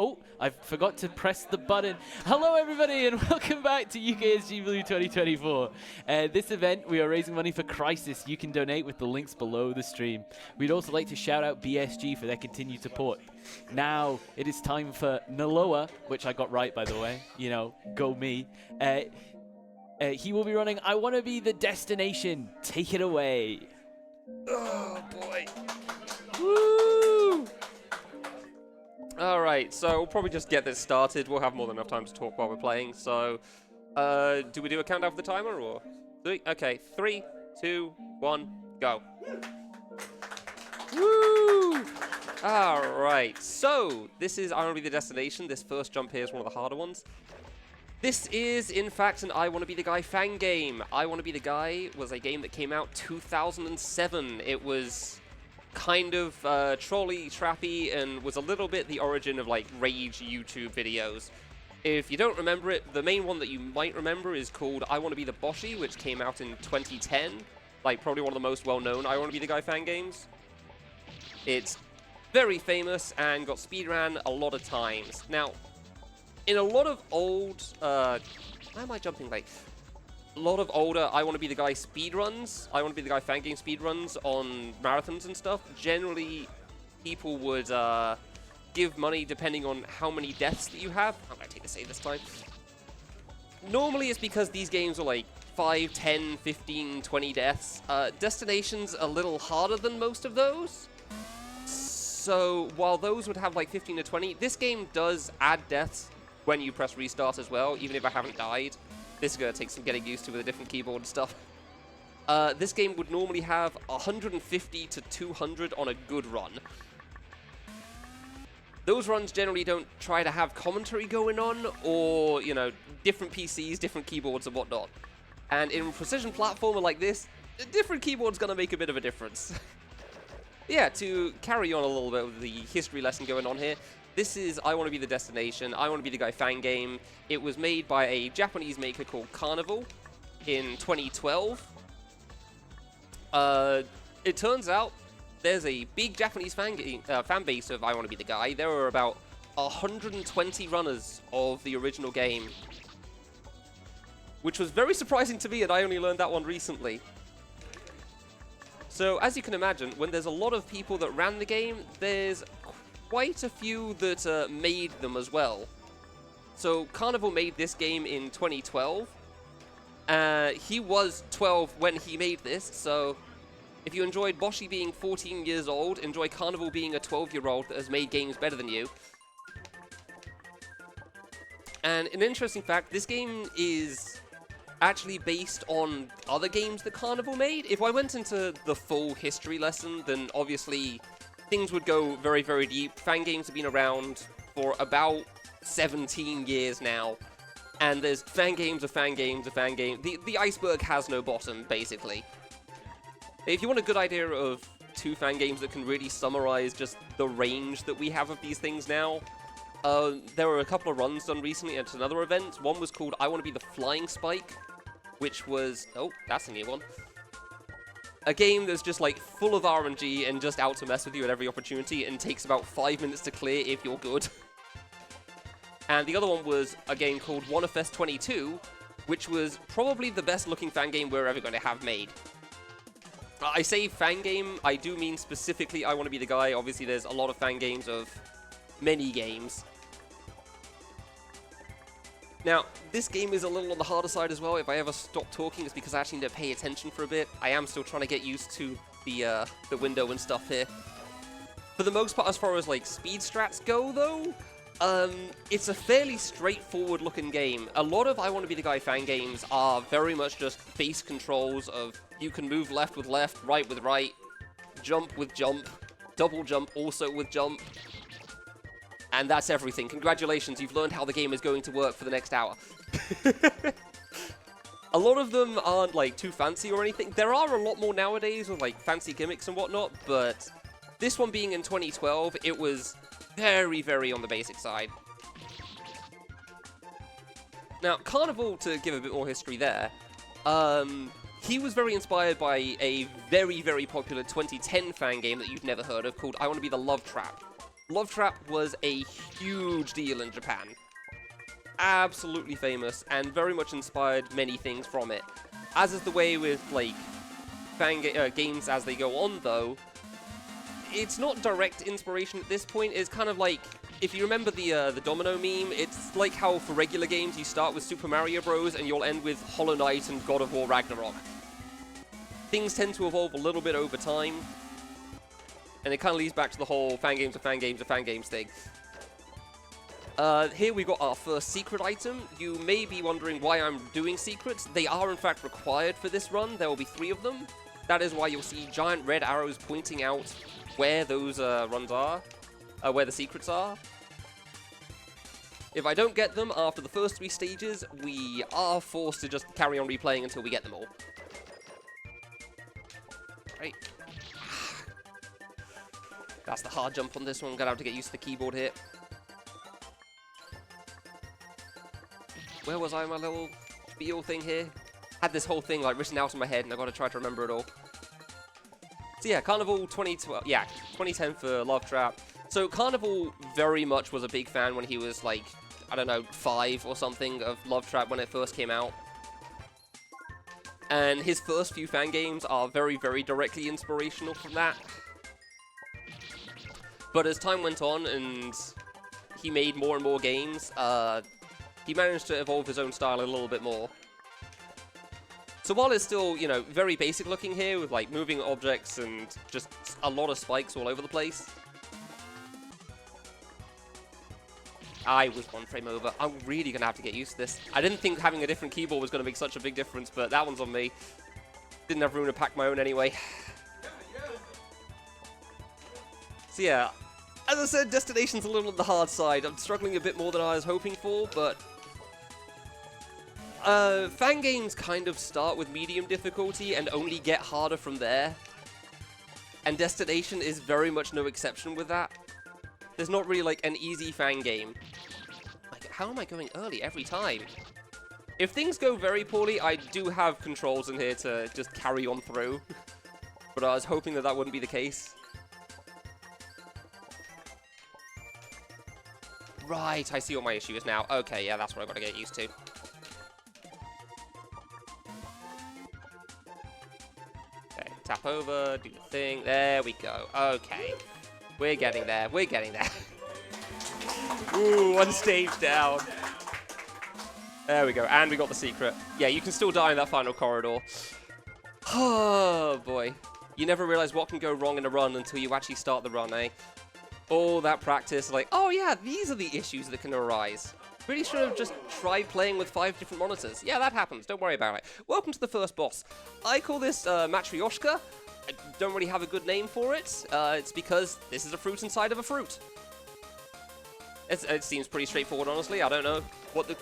Oh, I forgot to press the button. Hello, everybody, and welcome back to UKSG Blue 2024. This event, we are raising money for Crisis. You can donate with the links below the stream. We'd also like to shout out BSG for their continued support. Now, it is time for Naloa, which I got right, by the way. You know, go me. He will be running I Want to Be the Destination. Take it away. Oh, boy. Woo! Alright, so we'll probably just get this started. We'll have more than enough time to talk while we're playing. So, do we do a countdown for the timer, or? Okay, 3, 2, 1, go. Woo! Alright, so this is I Want to Be the Destination. This first jump here is one of the harder ones. This is, in fact, an I Want to Be the Guy fan game. I Want to Be the Guy was a game that came out 2007. It was kind of trolley trappy and was a little bit the origin of like rage YouTube videos. If you don't remember it, the main one that you might remember is called I Want to Be the Boshi, which came out in 2010. Like probably one of the most well-known I Want to Be the Guy fan games. It's very famous and got speedrun a lot of times. Now, in a lot of old, why am I jumping like? A lot of older I Want to Be the Guy speedruns, I Want to Be the Guy fan game speedruns on marathons and stuff, generally people would give money depending on how many deaths that you have. I'm going to take the save this time. Normally it's because these games are like 5, 10, 15, 20 deaths. Destination's a little harder than most of those. So while those would have like 15 to 20, this game does add deaths when you press restart as well, even if I haven't died. This is going to take some getting used to with a different keyboard and stuff. This game would normally have 150 to 200 on a good run. Those runs generally don't try to have commentary going on, or, you know, different PCs, different keyboards and whatnot. And in a precision platformer like this, a different keyboard's going to make a bit of a difference. Yeah, to carry on a little bit with the history lesson going on here, this is I Want to Be the Destination, I Want to Be the Guy fan game. It was made by a Japanese maker called Carnival in 2012. It turns out there's a big Japanese fan base of I Want to Be the Guy. There are about 120 runners of the original game, which was very surprising to me, and I only learned that one recently. So, as you can imagine, when there's a lot of people that ran the game, there's quite a few that made them as well. So Carnival made this game in 2012. He was 12 when he made this, so if you enjoyed Boshi being 14 years old, enjoy Carnival being a 12-year-old that has made games better than you. And an interesting fact, this game is actually based on other games that Carnival made. If I went into the full history lesson, then obviously things would go very, very deep. Fan games have been around for about 17 years now. And there's fan games of fan games of fan games. The iceberg has no bottom, basically. If you want a good idea of two fan games that can really summarize just the range that we have of these things now, there were a couple of runs done recently at another event. One was called I Want to Be the Flying Spike, which was... oh, that's a new one. A game that's just like full of RNG and just out to mess with you at every opportunity and takes about 5 minutes to clear if you're good. And the other one was a game called Wanderfest 22, which was probably the best looking fan game we're ever going to have made. I say fan game, I do mean specifically I Want to Be the Guy. Obviously there's a lot of fan games of many games. Now, this game is a little on the harder side as well. If I ever stop talking, it's because I actually need to pay attention for a bit. I am still trying to get used to the window and stuff here. For the most part, as far as like speed strats go, though, it's a fairly straightforward looking game. A lot of I Want to Be the Guy fan games are very much just base controls of you can move left with left, right with right, jump with jump, double jump also with jump. And that's everything. Congratulations, you've learned how the game is going to work for the next hour. A lot of them aren't like too fancy or anything. There are a lot more nowadays with like fancy gimmicks and whatnot, but this one being in 2012, it was very, very on the basic side. Now, Carnival, to give a bit more history there, he was very inspired by a very, very popular 2010 fan game that you've never heard of called I Want to Be the Love Trap. Love Trap was a huge deal in Japan. Absolutely famous, and very much inspired many things from it. As is the way with, like, games as they go on, though, it's not direct inspiration at this point. It's kind of like, if you remember the Domino meme, it's like how for regular games you start with Super Mario Bros. And you'll end with Hollow Knight and God of War Ragnarok. Things tend to evolve a little bit over time, and it kind of leads back to the whole fan games are fan games are fan games thing. Here we got our first secret item. You may be wondering why I'm doing secrets. They are in fact required for this run. There will be 3 of them. That is why you'll see giant red arrows pointing out where those runs are, where the secrets are. If I don't get them after the first 3 stages, we are forced to just carry on replaying until we get them all. Right. That's the hard jump on this one. Gonna have to get used to the keyboard here. Where was I in my little spiel thing here? Had this whole thing like written out in my head, and I got to try to remember it all. So yeah, Carnival 2012. Yeah, 2010 for Love Trap. So Carnival very much was a big fan when he was like, I don't know, 5 or something of Love Trap when it first came out. And his first few fan games are very, very directly inspirational from that. But as time went on and he made more and more games, he managed to evolve his own style a little bit more. So while it's still, you know, very basic looking here with like moving objects and just a lot of spikes all over the place. I was 1 frame over. I'm really going to have to get used to this. I didn't think having a different keyboard was going to make such a big difference, but that one's on me. Didn't have room to pack my own anyway. So yeah, as I said, Destination's a little on the hard side. I'm struggling a bit more than I was hoping for, but fan games kind of start with medium difficulty and only get harder from there. And Destination is very much no exception with that. There's not really like an easy fan game. Like, how am I going early every time? If things go very poorly, I do have controls in here to just carry on through. But I was hoping that that wouldn't be the case. Right, I see what my issue is now. Okay, yeah, that's what I've got to get used to. Okay, tap over, do the thing. There we go. Okay. We're getting there. We're getting there. Ooh, 1 stage down. There we go. And we got the secret. Yeah, you can still die in that final corridor. Oh, boy. You never realize what can go wrong in a run until you actually start the run, eh? All that practice, like, oh yeah, these are the issues that can arise. Really should have just tried playing with 5 different monitors. Yeah, that happens. Don't worry about it. Welcome to the first boss. I call this Matryoshka. I don't really have a good name for it. It's because this is a fruit inside of a fruit. It seems pretty straightforward, honestly. I don't know what the...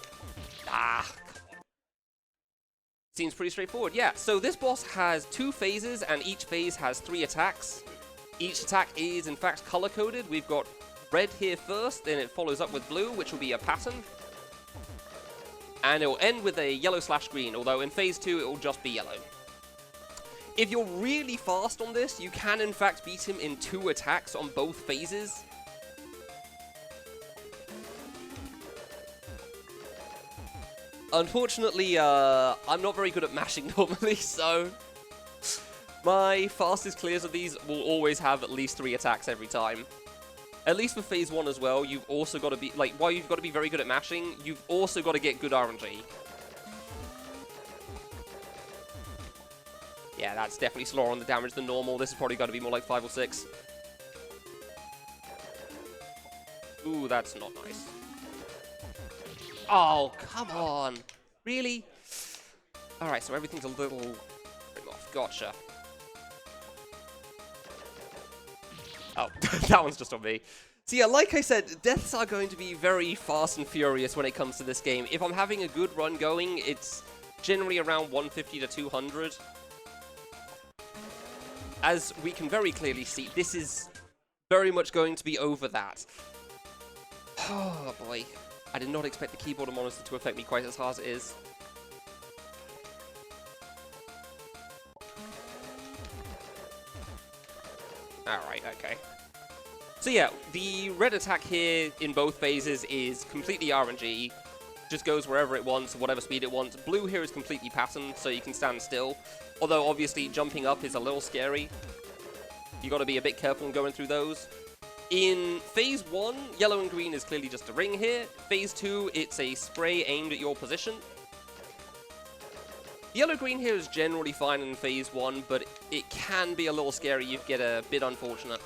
Seems pretty straightforward, yeah. So this boss has 2 phases, and each phase has 3 attacks. Each attack is, in fact, color-coded. We've got red here first, then it follows up with blue, which will be a pattern. And it will end with a yellow/green, although in phase 2 it will just be yellow. If you're really fast on this, you can, in fact, beat him in 2 attacks on both phases. Unfortunately, I'm not very good at mashing normally, so my fastest clears of these will always have at least 3 attacks every time. At least for phase 1 as well, you've also got to be, like, while you've got to be very good at mashing, you've also got to get good RNG. Yeah, that's definitely slower on the damage than normal. This has probably got to be more like 5 or 6. Ooh, that's not nice. Oh, come on. Really? Alright, so everything's a little off. Gotcha. Oh, that one's just on me. So yeah, like I said, deaths are going to be very fast and furious when it comes to this game. If I'm having a good run going, it's generally around 150 to 200. As we can very clearly see, this is very much going to be over that. Oh boy. I did not expect the keyboard and monitor to affect me quite as hard as it is. Alright, okay. So yeah, the red attack here in both phases is completely RNG. Just goes wherever it wants, whatever speed it wants. Blue here is completely patterned, so you can stand still. Although obviously jumping up is a little scary. You got to be a bit careful in going through those. In phase 1, yellow and green is clearly just a ring here. Phase 2, it's a spray aimed at your position. Yellow-green here is generally fine in phase 1, but it can be a little scary. You get a bit unfortunate.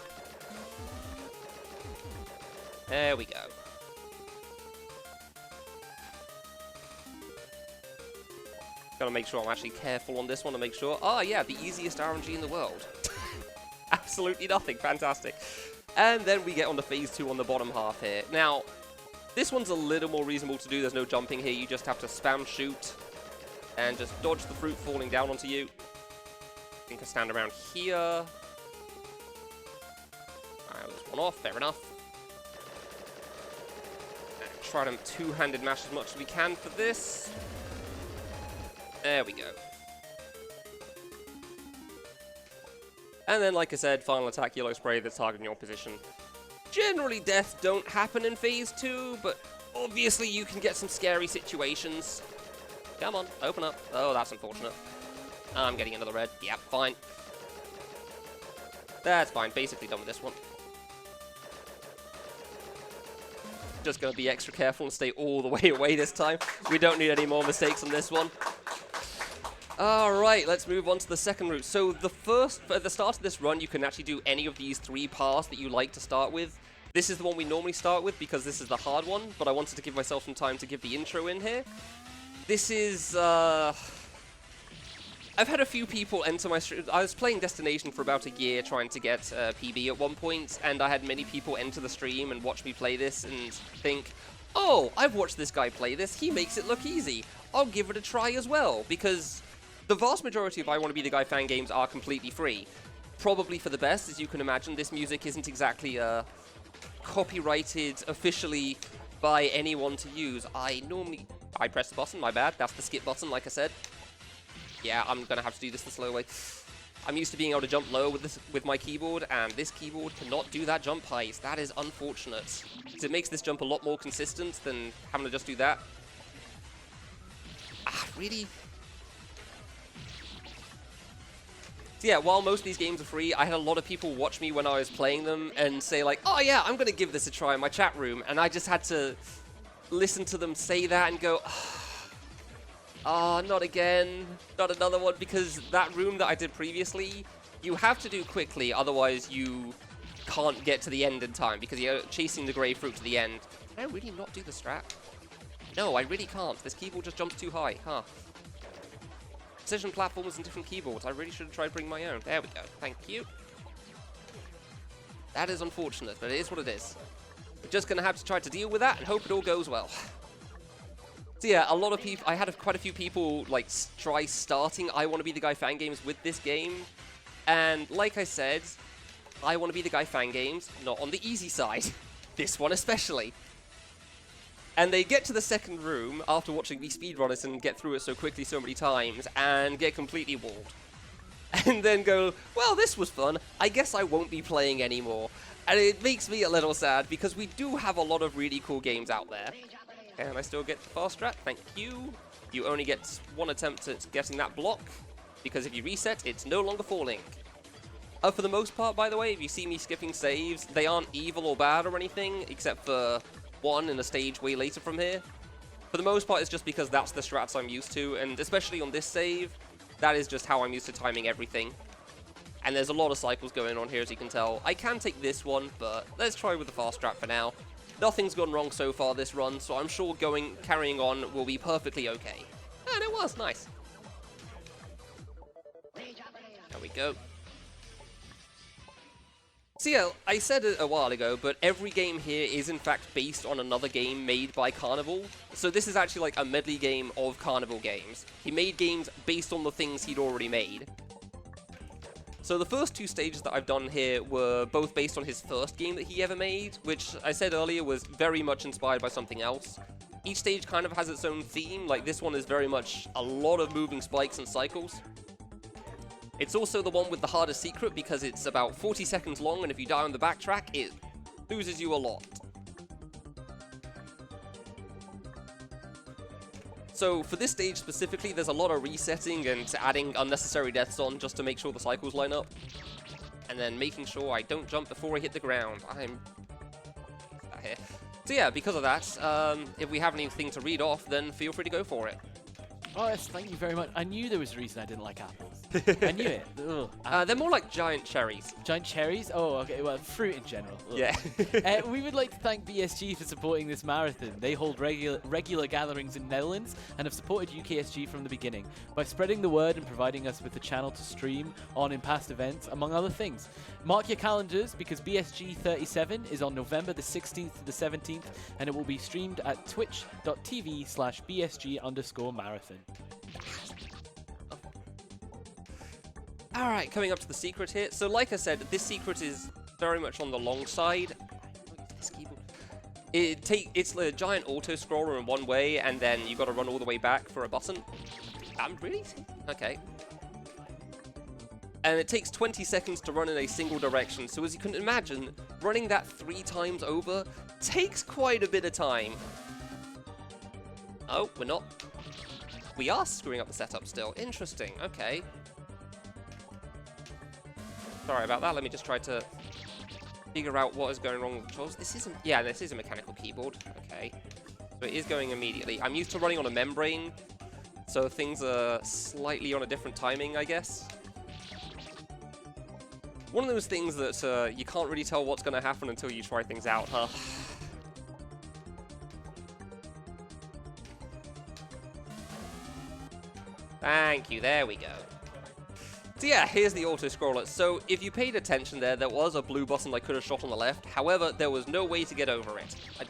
There we go. Gotta make sure I'm actually careful on this one to make sure. Ah, yeah, the easiest RNG in the world. Absolutely nothing. Fantastic. And then we get on to phase 2 on the bottom half here. Now, this one's a little more reasonable to do. There's no jumping here. You just have to spam shoot and just dodge the fruit falling down onto you. I think I stand around here. Alright, there's one off. Fair enough. And try to two-handed mash as much as we can for this. There we go. And then, like I said, final attack, yellow spray that's targeting your position. Generally, deaths don't happen in phase 2, but obviously you can get some scary situations. Come on, open up. Oh, that's unfortunate. I'm getting into the red. Yep, fine. That's fine. Basically done with this one. Just going to be extra careful and stay all the way away this time. We don't need any more mistakes on this one. Alright, let's move on to the second route. So at the start of this run, you can actually do any of these 3 paths that you like to start with. This is the one we normally start with because this is the hard one, but I wanted to give myself some time to give the intro in here. This is, I've had a few people enter my stream. I was playing Destination for about a year trying to get PB at one point, and I had many people enter the stream and watch me play this and think, oh, I've watched this guy play this, he makes it look easy. I'll give it a try as well, because the vast majority of I Want to Be the Guy fan games are completely free. Probably for the best, as you can imagine. This music isn't exactly copyrighted officially by anyone to use. I press the button, my bad. That's the skip button, like I said. Yeah, I'm going to have to do this the slow way. I'm used to being able to jump low with my keyboard, and this keyboard cannot do that jump height. That is unfortunate. So it makes this jump a lot more consistent than having to just do that. Ah, really? So yeah, while most of these games are free, I had a lot of people watch me when I was playing them and say like, oh yeah, I'm going to give this a try in my chat room. And I just had to listen to them say that and go, oh, not again, not another one, because that room that I did previously, you have to do quickly, otherwise you can't get to the end in time, because you're chasing the grey fruit to the end. Can I really not do the strat? No, I really can't. This keyboard just jumps too high, huh? Precision platformers and different keyboards. I really should have tried bringing my own. There we go. Thank you. That is unfortunate, but it is what it is. We're just going to have to try to deal with that and hope it all goes well. So yeah, a lot of people, I had quite a few people like try starting I Want to Be the Guy fan games with this game. And like I said, I Want to Be the Guy fan games, not on the easy side. This one especially. And they get to the second room after watching me speedrun it and get through it so quickly so many times and get completely walled. And then go, well, this was fun. I guess I won't be playing anymore. And it makes me a little sad because we do have a lot of really cool games out there. And I still get the fast strat, thank you. You only get one attempt at getting that block, because if you reset, it's no longer falling. For the most part, by the way, if you see me skipping saves, they aren't evil or bad or anything, except for one in a stage way later from here. For the most part, it's just because that's the strats I'm used to, and especially on this save, that is just how I'm used to timing everything. And there's a lot of cycles going on here, as you can tell. I can take this one, but let's try with the fast strat for now. Nothing's gone wrong so far this run, so I'm sure carrying on will be perfectly okay. And it was nice. There we go. So yeah, I said it a while ago, but every game here is in fact based on another game made by Carnival. So this is actually like a medley game of Carnival games. He made games based on the things he'd already made. So the first 2 stages that I've done here were both based on his first game that he ever made, which I said earlier was very much inspired by something else. Each stage kind of has its own theme, like this one is very much a lot of moving spikes and cycles. It's also the one with the hardest secret because it's about 40 seconds long, and if you die on the backtrack, it Loses you a lot. So for this stage specifically, there's a lot of resetting and adding unnecessary deaths on just to make sure the cycles line up. And then making sure I don't jump before I hit the ground. I'm here. So yeah, because of that, if we have anything to read off, then feel free to go for it. Oh, yes, thank you very much. I knew there was a reason I didn't like apples. I knew it. Ugh. They're more like giant cherries. Giant cherries? Oh, okay. Well, fruit in general. Ugh. Yeah. We would like to thank BSG for supporting this marathon. They hold regular gatherings in Netherlands and have supported UKSG from the beginning by spreading the word and providing us with a channel to stream on in past events, among other things. Mark your calendars because BSG 37 is on November the 16th to the 17th, and it will be streamed at twitch.tv/BSG_marathon. Alright, coming up to the secret here. So like I said, this secret is very much on the long side. It's a giant auto-scroller in one way, and then you got to run all the way back for a button. Really? Okay. And it takes 20 seconds to run in a single direction, so as you can imagine, running that 3 times over takes quite a bit of time. Oh, we're not. We are screwing up the setup still. Interesting, okay. Sorry about that, let me just try to figure out what is going wrong with the controls. This is a mechanical keyboard, okay. So it is going immediately. I'm used to running on a membrane, so things are slightly on a different timing, I guess. One of those things that you can't really tell what's going to happen until you try things out, huh? Thank you, there we go. So yeah, here's the auto-scroller. So if you paid attention there was a blue button I could have shot on the left. However, there was no way to get over it. Why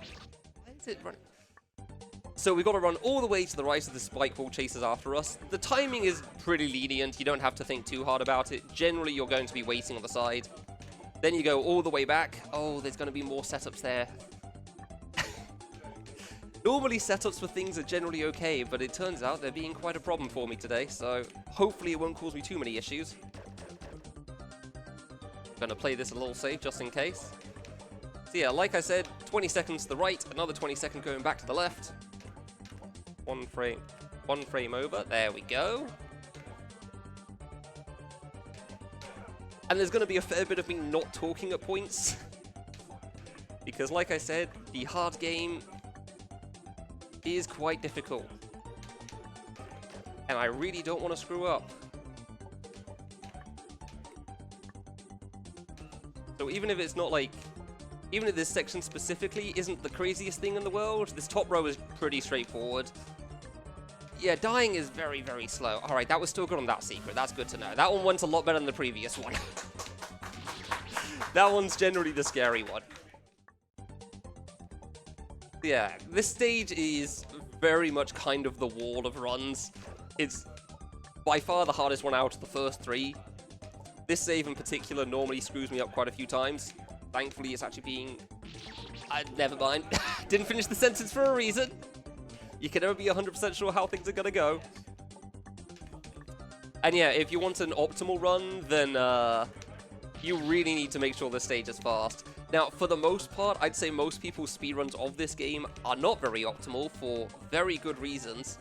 is it running? So we've got to run all the way to the right as the spike ball chases after us. The timing is pretty lenient. You don't have to think too hard about it. Generally, you're going to be waiting on the side. Then you go all the way back. Oh, there's going to be more setups there. Normally, setups for things are generally okay, but it turns out they're being quite a problem for me today, so hopefully it won't cause me too many issues. I'm going to play this a little safe, just in case. So yeah, like I said, 20 seconds to the right, another 20 seconds going back to the left. One frame over, there we go. And there's going to be a fair bit of me not talking at points. Because like I said, the hard game is quite difficult. And I really don't want to screw up. So even if it's not like, even if this section specifically isn't the craziest thing in the world, this top row is pretty straightforward. Yeah, dying is very, very slow. Alright, that was still good on that secret. That's good to know. That one went a lot better than the previous one. That one's generally the scary one. Yeah, this stage is very much kind of the wall of runs. It's by far the hardest one out of the first 3. This save in particular normally screws me up quite a few times. Thankfully, it's actually being... never mind. Didn't finish the sentence for a reason. You can never be 100% sure how things are going to go. And yeah, if you want an optimal run, then you really need to make sure the stage is fast. Now, for the most part, I'd say most people's speedruns of this game are not very optimal for very good reasons.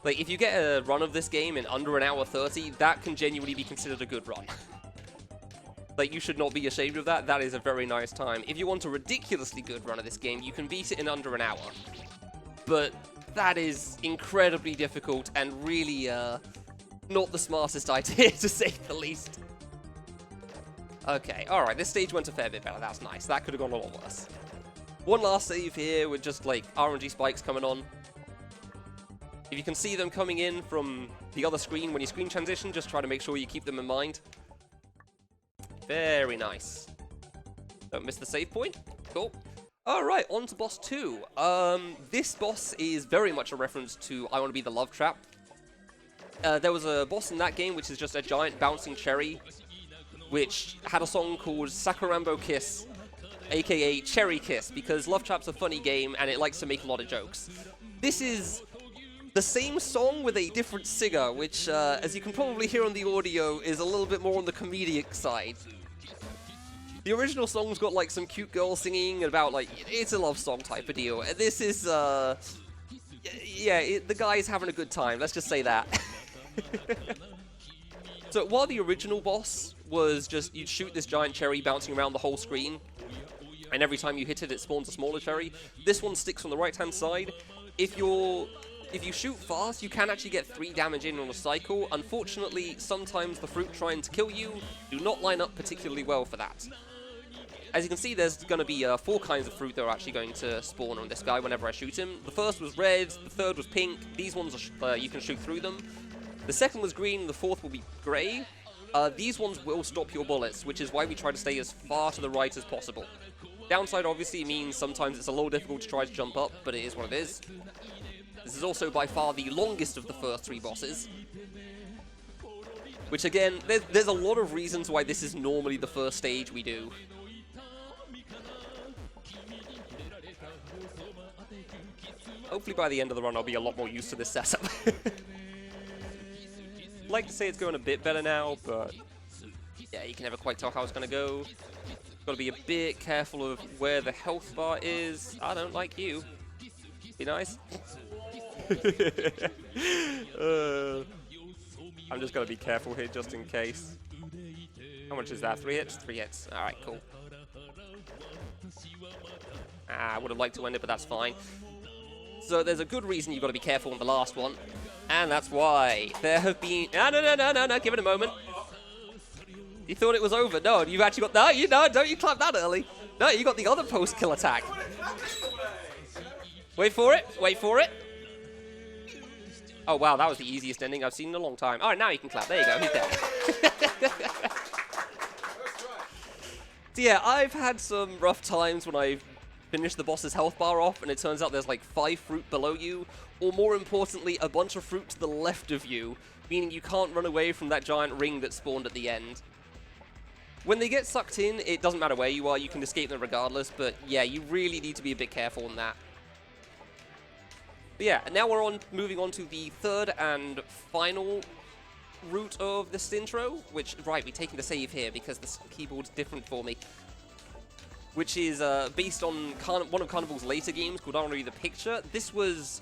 Like, if you get a run of this game in under 1 hour 30, that can genuinely be considered a good run. Like, you should not be ashamed of that. That is a very nice time. If you want a ridiculously good run of this game, you can beat it in under 1 hour. But that is incredibly difficult and really not the smartest idea, to say the least. Okay, alright, this stage went a fair bit better. That's nice. That could have gone a lot worse. One last save here with just, like, RNG spikes coming on. If you can see them coming in from the other screen when you screen transition, just try to make sure you keep them in mind. Very nice. Don't miss the save point. Cool. Alright, on to boss 2. This boss is very much a reference to I Want to Be the Love Trap. There was a boss in that game which is just a giant bouncing cherry, which had a song called Sakurambo Kiss, aka Cherry Kiss, because Love Trap's a funny game and it likes to make a lot of jokes. This is the same song with a different singer, which, as you can probably hear on the audio, is a little bit more on the comedic side. The original song's got like some cute girl singing about like it's a love song type of deal. And this is yeah, the guy's having a good time. Let's just say that. So while the original boss was just you'd shoot this giant cherry bouncing around the whole screen, and every time you hit it, it spawns a smaller cherry. This one sticks on the right-hand side. If you shoot fast, you can actually get 3 damage in on a cycle. Unfortunately, sometimes the fruit trying to kill you do not line up particularly well for that. As you can see, there's going to be 4 kinds of fruit that are actually going to spawn on this guy whenever I shoot him. The first was red, the third was pink. These ones, are you can shoot through them. The second was green, the fourth will be grey. These ones will stop your bullets, which is why we try to stay as far to the right as possible. Downside obviously means sometimes it's a little difficult to try to jump up, but it is what it is. This is also by far the longest of the first 3 bosses. Which again, there's a lot of reasons why this is normally the first stage we do. Hopefully by the end of the run I'll be a lot more used to this setup. I'd like to say it's going a bit better now, but yeah, you can never quite tell how it's going to go. Got to be a bit careful of where the health bar is. I don't like you. Be nice. I'm just going to be careful here just in case. How much is that? 3 hits? 3 hits. Alright, cool. I would have liked to end it, but that's fine. So there's a good reason you've got to be careful on the last one. And that's why there have been... No, give it a moment. You thought it was over. No, you've actually got... No, don't you clap that early. No, you got the other post-kill attack. Wait for it. Wait for it. Oh, wow, that was the easiest ending I've seen in a long time. All right, now you can clap. There you go. He's dead. So yeah, I've had some rough times when I've finished the boss's health bar off, and it turns out there's like 5 fruit below you, or more importantly, a bunch of fruit to the left of you, meaning you can't run away from that giant ring that spawned at the end. When they get sucked in, it doesn't matter where you are, you can escape them regardless, but yeah, you really need to be a bit careful on that. But yeah, and now we're moving on to the third and final route of this intro, which, right, we're taking the save here because the keyboard's different for me. Which is based on one of Carnival's later games called I Want to Be the Picture. This was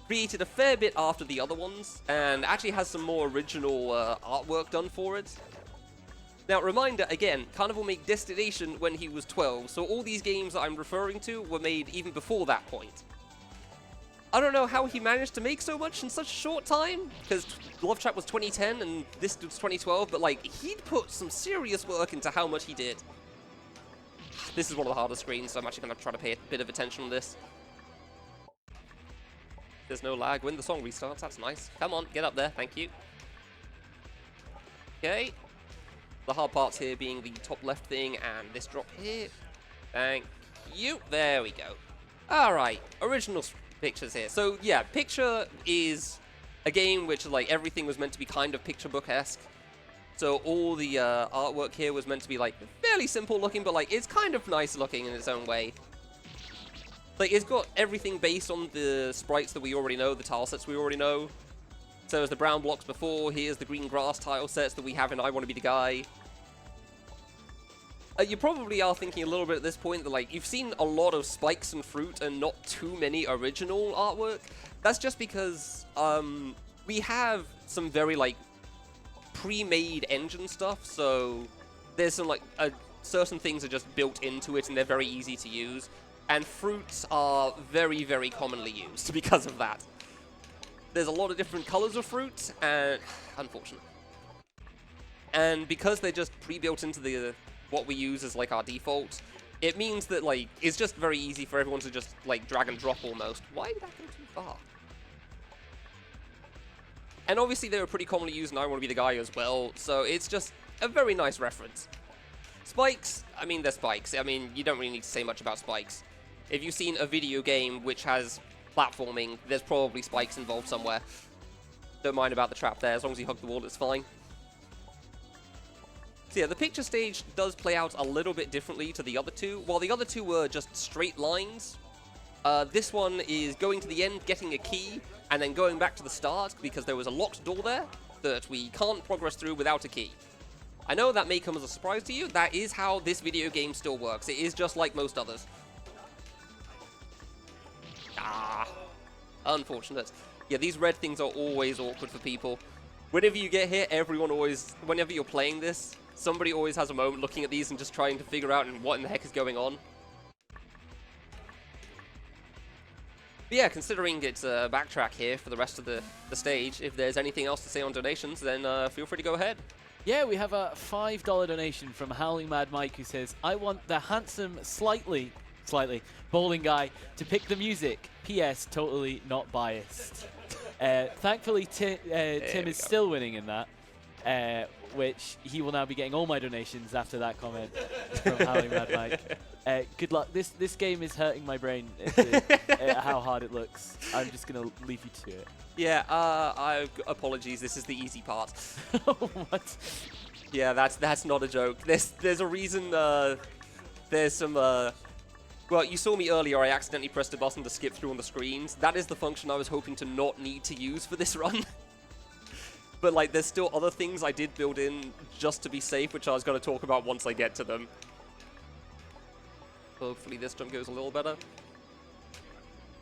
created a fair bit after the other ones, and actually has some more original artwork done for it. Now, reminder, again, Carnival made Destination when he was 12, so all these games that I'm referring to were made even before that point. I don't know how he managed to make so much in such a short time, because Love Trap was 2010 and this was 2012, but like, he'd put some serious work into how much he did. This is one of the hardest screens, so I'm actually going to try to pay a bit of attention on this. There's no lag when the song restarts, that's nice. Come on, get up there, thank you. Okay. The hard parts here being the top left thing and this drop here. Thank you. There we go. Alright, original pictures here. So yeah, Picture is a game which like everything was meant to be kind of picture book-esque. So all the artwork here was meant to be like fairly simple looking, but like it's kind of nice looking in its own way. Like it's got everything based on the sprites that we already know, the tile sets we already know. So as the brown blocks before, here's the green grass tile sets that we have in I Want to Be the Guy. You probably are thinking a little bit at this point that like you've seen a lot of spikes and fruit and not too many original artwork. That's just because we have some very like pre-made engine stuff, so there's some like certain things are just built into it and they're very easy to use, and fruits are very, very commonly used because of that. There's a lot of different colors of fruit, and unfortunately, and because they're just pre-built into the what we use as like our default, it means that like it's just very easy for everyone to just like drag and drop almost. Why did that go too far? And obviously they were pretty commonly used in I Want to Be the Guy as well, so it's just a very nice reference. Spikes, I mean, they're spikes. I mean, you don't really need to say much about spikes. If you've seen a video game which has platforming, there's probably spikes involved somewhere. Don't mind about the trap there, as long as you hug the wall, it's fine. So yeah, the picture stage does play out a little bit differently to the other two. While the other two were just straight lines, this one is going to the end, getting a key, and then going back to the start because there was a locked door there that we can't progress through without a key. I know that may come as a surprise to you. That is how this video game still works. It is just like most others. Ah, unfortunate. Yeah, these red things are always awkward for people. Whenever you get hit, whenever you're playing this, somebody always has a moment looking at these and just trying to figure out what in the heck is going on. But yeah, considering it's a backtrack here for the rest of the stage, if there's anything else to say on donations, then feel free to go ahead. Yeah, we have a $5 donation from Howling Mad Mike, who says, I want the handsome, slightly bowling guy to pick the music. P.S. Totally not biased. Thankfully, Tim is still winning in that, which he will now be getting all my donations after that comment from Howling Mad Mike. Good luck. This game is hurting my brain how hard it looks. I'm just going to leave you to it. Yeah, apologies. This is the easy part. What? Yeah, that's not a joke. There's a reason. There's some. Well, you saw me earlier. I accidentally pressed a button to skip through on the screens. That is the function I was hoping to not need to use for this run. But like, there's still other things I did build in just to be safe, which I was going to talk about once I get to them. Hopefully, this jump goes a little better.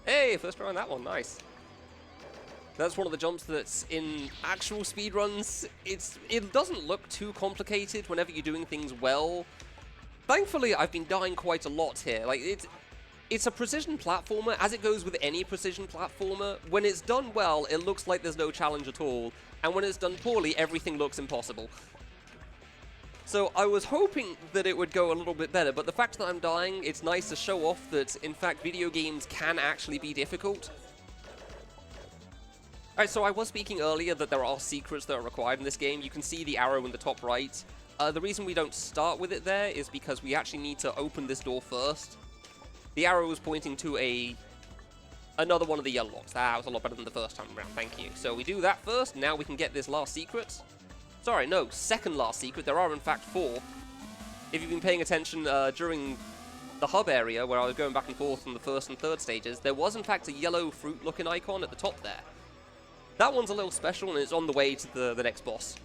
Hey, first try on that one. Nice. That's one of the jumps that's in actual speedruns. It doesn't look too complicated whenever you're doing things well. Thankfully, I've been dying quite a lot here. Like, it's a precision platformer, as it goes with any precision platformer. When it's done well, it looks like there's no challenge at all. And when it's done poorly, everything looks impossible. So I was hoping that it would go a little bit better, but the fact that I'm dying, it's nice to show off that, in fact, video games can actually be difficult. Alright, so I was speaking earlier that there are secrets that are required in this game. You can see the arrow in the top right. The reason we don't start with it there is because we actually need to open this door first. The arrow is pointing to another one of the yellow locks. That was a lot better than the first time around, thank you. So we do that first, now we can get this last secret. Sorry, no, second last secret. There are, in fact, 4. If you've been paying attention during the hub area, where I was going back and forth from the first and third stages, there was, in fact, a yellow fruit-looking icon at the top there. That one's a little special, and it's on the way to the next boss.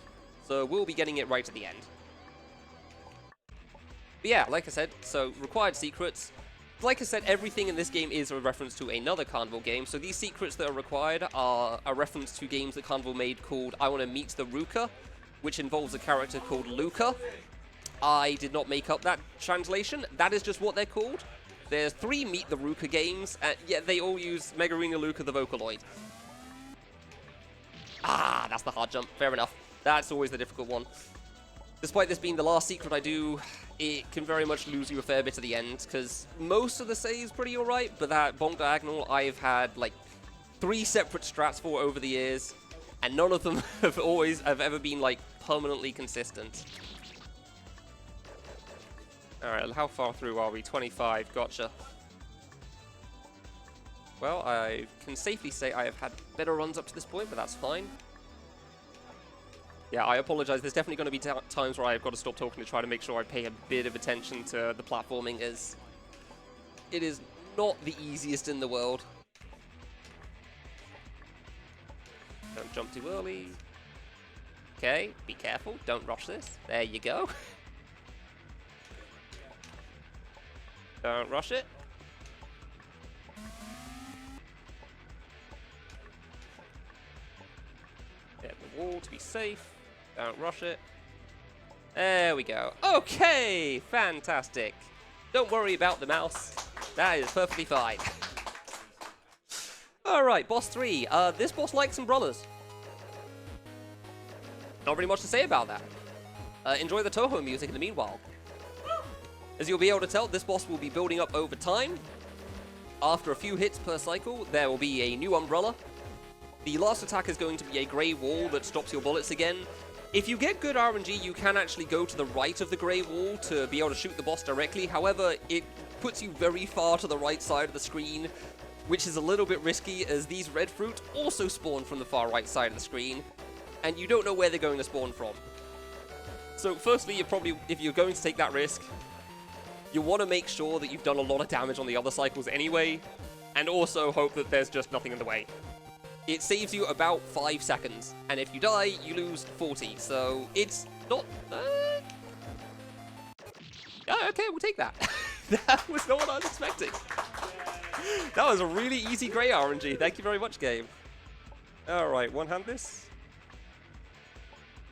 So we'll be getting it right at the end. But yeah, like I said, so required secrets. Like I said, everything in this game is a reference to another Carnival game, so these secrets that are required are a reference to games that Carnival made called I Want to Meet the Ruka, which involves a character called Luca. I did not make up that translation. That is just what they're called. There's 3 Meet the Ruka games, and yet they all use Megarina Luca the Vocaloid. Ah, that's the hard jump. Fair enough. That's always the difficult one. Despite this being the last secret I do, it can very much lose you a fair bit at the end, because most of the say is pretty alright, but that bonk diagonal I've had like 3 separate strats for over the years, and none of them have ever been like permanently consistent. Alright, how far through are we? 25, gotcha. Well, I can safely say I have had better runs up to this point, but that's fine. Yeah, I apologize. There's definitely going to be times where I've got to stop talking to try to make sure I pay a bit of attention to the platforming, as it is not the easiest in the world. Don't jump too early. Okay, be careful. Don't rush this. There you go. Don't rush it. Hit the wall to be safe. Don't rush it. There we go. Okay, fantastic. Don't worry about the mouse. That is perfectly fine. Alright, boss 3. This boss likes umbrellas. Not really much to say about that. Enjoy the Toho music in the meanwhile. As you'll be able to tell, this boss will be building up over time. After a few hits per cycle, there will be a new umbrella. The last attack is going to be a grey wall that stops your bullets again. If you get good RNG, you can actually go to the right of the grey wall to be able to shoot the boss directly. However, it puts you very far to the right side of the screen, which is a little bit risky, as these red fruit also spawn from the far right side of the screen, and you don't know where they're going to spawn from. So firstly, if you're going to take that risk, you want to make sure that you've done a lot of damage on the other cycles anyway, and also hope that there's just nothing in the way. It saves you about 5 seconds, and if you die, you lose 40, so it's not Oh, okay, we'll take that. That was not what I was expecting. That was a really easy grey RNG. Thank you very much, game. All right, one-hand this.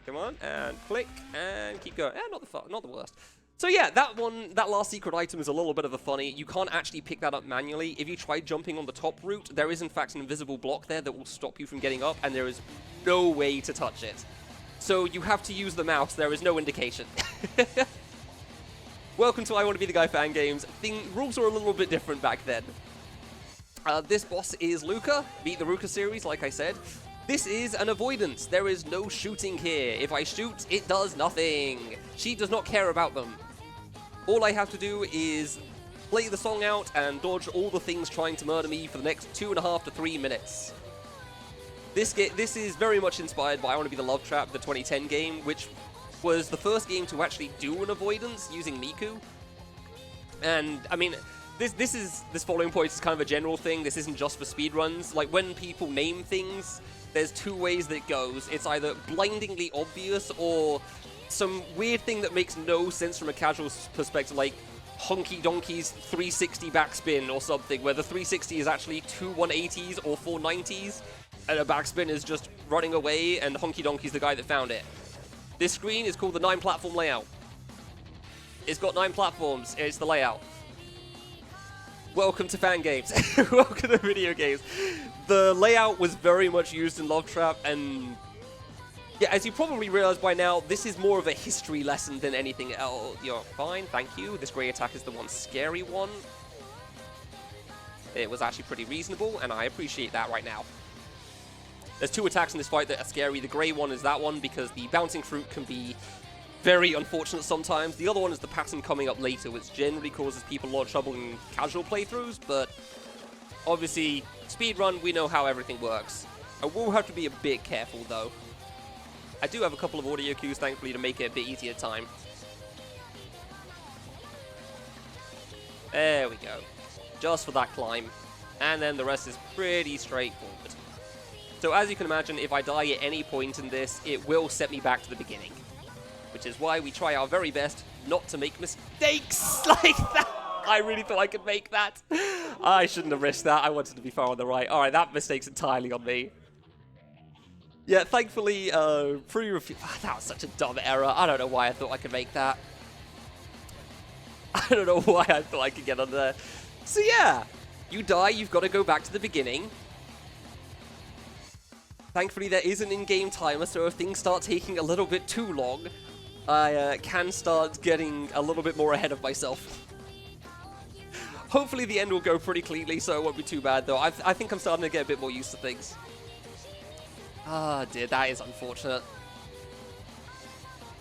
Come on, and click, and keep going. Not the worst. So yeah, that last secret item is a little bit of a funny. You can't actually pick that up manually. If you try jumping on the top route, there is in fact an invisible block there that will stop you from getting up, and there is no way to touch it. So you have to use the mouse. There is no indication. Welcome to I Want to Be the Guy fan games. Rules were a little bit different back then. This boss is Luca. Beat the Ruka series, like I said. This is an avoidance. There is no shooting here. If I shoot, it does nothing. She does not care about them. All I have to do is play the song out and dodge all the things trying to murder me for the next 2.5 to 3 minutes. This is very much inspired by I Want to Be the Love Trap, the 2010 game, which was the first game to actually do an avoidance using Miku. And, I mean, this following point is kind of a general thing. This isn't just for speedruns. Like, when people name things, there's two ways that it goes. It's either blindingly obvious or some weird thing that makes no sense from a casual perspective, like Honky Donkey's 360 backspin or something, where the 360 is actually 2 180s or 4 90s, and a backspin is just running away, and Honky Donkey's the guy that found it. This screen is called the 9-platform layout. It's got 9 platforms, it's the layout. Welcome to fan games. Welcome to video games. The layout was very much used in Love Trap, and yeah, as you probably realize by now, this is more of a history lesson than anything else. You're fine, thank you. This grey attack is the one scary one. It was actually pretty reasonable, and I appreciate that right now. There's 2 attacks in this fight that are scary. The grey one is that one because the bouncing fruit can be very unfortunate sometimes. The other one is the pattern coming up later, which generally causes people a lot of trouble in casual playthroughs, but obviously, speedrun, we know how everything works. I will have to be a bit careful, though. I do have a couple of audio cues, thankfully, to make it a bit easier time. There we go. Just for that climb. And then the rest is pretty straightforward. So as you can imagine, if I die at any point in this, it will set me back to the beginning. Which is why we try our very best not to make mistakes like that. I really thought I could make that. I shouldn't have risked that. I wanted to be far on the right. Alright, that mistake's entirely on me. Yeah, thankfully, that was such a dumb error. I don't know why I thought I could make that. I don't know why I thought I could get on there. So yeah, you die, you've got to go back to the beginning. Thankfully, there is an in-game timer, so if things start taking a little bit too long, I can start getting a little bit more ahead of myself. Hopefully the end will go pretty cleanly, so it won't be too bad, though. I think I'm starting to get a bit more used to things. Ah, dear, that is unfortunate.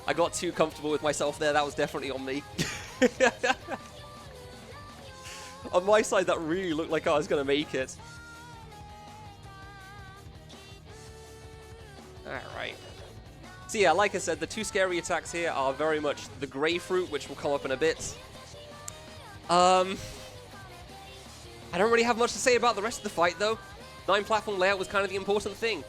I got too comfortable with myself there. That was definitely on me. On my side, that really looked like I was going to make it. Alright. So yeah, like I said, the 2 scary attacks here are very much the grey fruit, which will come up in a bit. I don't really have much to say about the rest of the fight, though. 9-platform layout was kind of the important thing.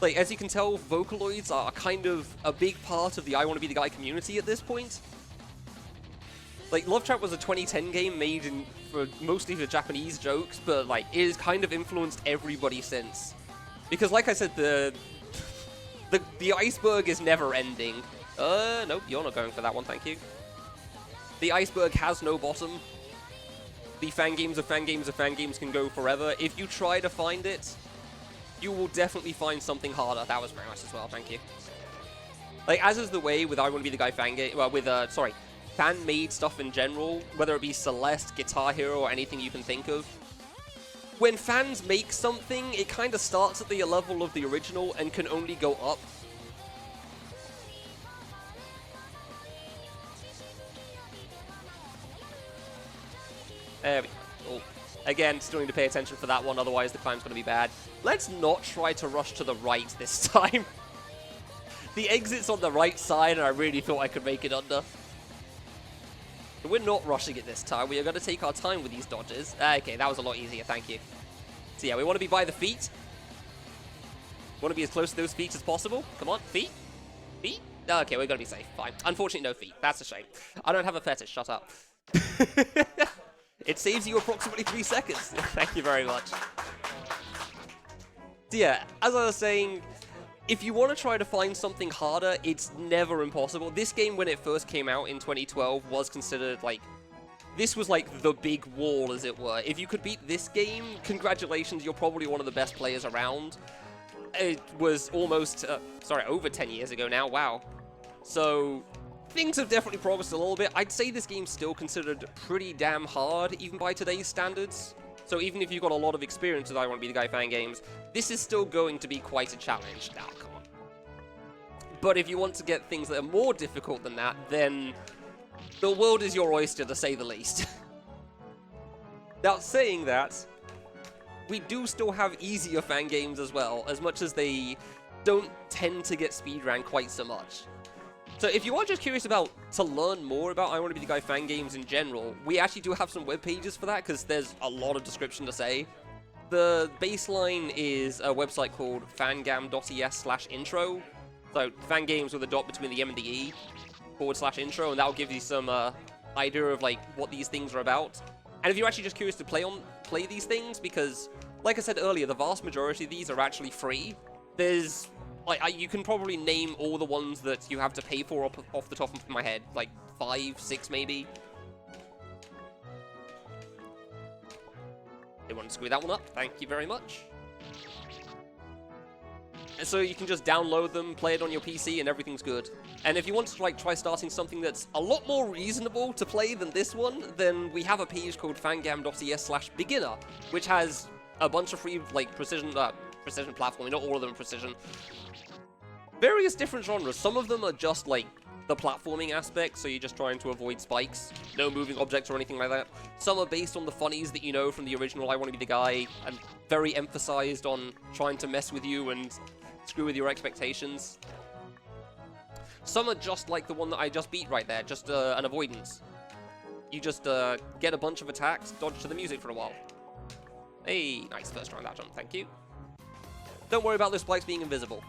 Like, as you can tell, Vocaloids are kind of a big part of the I Want to Be the Guy community at this point. Like, Love Trap was a 2010 game made mostly for Japanese jokes, but, like, it has kind of influenced everybody since. Because, like I said, the iceberg is never ending. Nope, you're not going for that one, thank you. The iceberg has no bottom. The fan games of fan games of fan games can go forever. If you try to find it, you will definitely find something harder. That was very nice as well, thank you. Like, as is the way with I Want to Be the Guy fan game, well, with, fan-made stuff in general, whether it be Celeste, Guitar Hero, or anything you can think of. When fans make something, it kind of starts at the level of the original and can only go up. There we go. Oh. Again, still need to pay attention for that one, otherwise the climb's going to be bad. Let's not try to rush to the right this time. The exit's on the right side, and I really thought I could make it under. But we're not rushing it this time. We are going to take our time with these dodges. Okay, that was a lot easier, thank you. So yeah, we want to be by the feet. Want to be as close to those feet as possible. Come on, feet. Feet. Okay, we're gonna be safe. Fine. Unfortunately, no feet. That's a shame. I don't have a fetish. Shut up. It saves you approximately 3 seconds. Thank you very much. So yeah, as I was saying, if you want to try to find something harder, it's never impossible. This game, when it first came out in 2012, was considered like... This was like the big wall, as it were. If you could beat this game, congratulations, you're probably one of the best players around. It was almost, over 10 years ago now, wow. So, things have definitely progressed a little bit. I'd say this game's still considered pretty damn hard, even by today's standards. So even if you've got a lot of experience with I Want to Be the Guy fan games, this is still going to be quite a challenge. Now, come on. But if you want to get things that are more difficult than that, then the world is your oyster, to say the least. Now, saying that, we do still have easier fan games as well, as much as they don't tend to get speedran quite so much. So if you are just curious to learn more about I Want to Be the Guy fan games in general, we actually do have some web pages for that, because there's a lot of description to say. The baseline is a website called fangam.es/intro. So fangames with a dot between the M and the E /intro, and that'll give you some idea of like what these things are about. And if you're actually just curious to play these things, because like I said earlier, the vast majority of these are actually free. There's you can probably name all the ones that you have to pay for off the top of my head, like 5, 6 maybe. They want to screw that one up. Thank you very much. And so you can just download them, play it on your PC, and everything's good. And if you want to try starting something that's a lot more reasonable to play than this one, then we have a page called fangam.es/beginner, which has a bunch of free precision platforming. Not all of them are precision. Various different genres. Some of them are just like the platforming aspect, so you're just trying to avoid spikes, no moving objects or anything like that. Some are based on the funnies that you know from the original I Want to Be the Guy, and very emphasized on trying to mess with you and screw with your expectations. Some are just like the one that I just beat right there, just an avoidance. You just get a bunch of attacks, dodge to the music for a while. Hey, nice first round that jump, thank you. Don't worry about those spikes being invisible.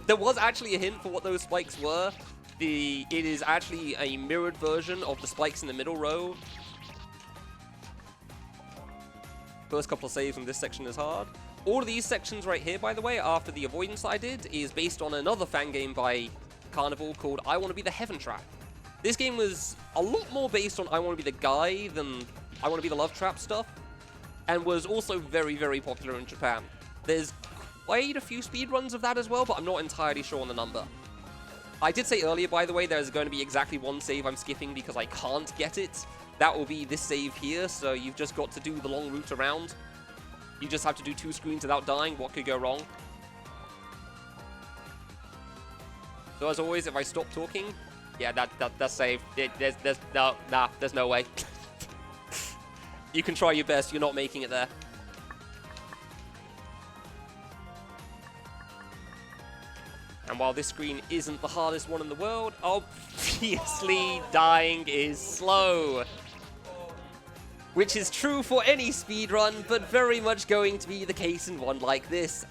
There was actually a hint for what those spikes were. It is actually a mirrored version of the spikes in the middle row. First couple of saves in this section is hard. All of these sections right here, by the way, after the avoidance that I did, is based on another fan game by Carnival called I Want to Be the Heaven Trap. This game was a lot more based on I Want to Be the Guy than I Want to Be the Love Trap stuff, and was also very, very popular in Japan. There's quite a few speedruns of that as well, but I'm not entirely sure on the number. I did say earlier, by the way, there's going to be exactly one save I'm skipping because I can't get it. That will be this save here, so you've just got to do the long route around. You just have to do 2 screens without dying. What could go wrong? So as always, if I stop talking, yeah, that's saved. There's no way. You can try your best. You're not making it there. And while this screen isn't the hardest one in the world, obviously dying is slow. Which is true for any speedrun, but very much going to be the case in one like this.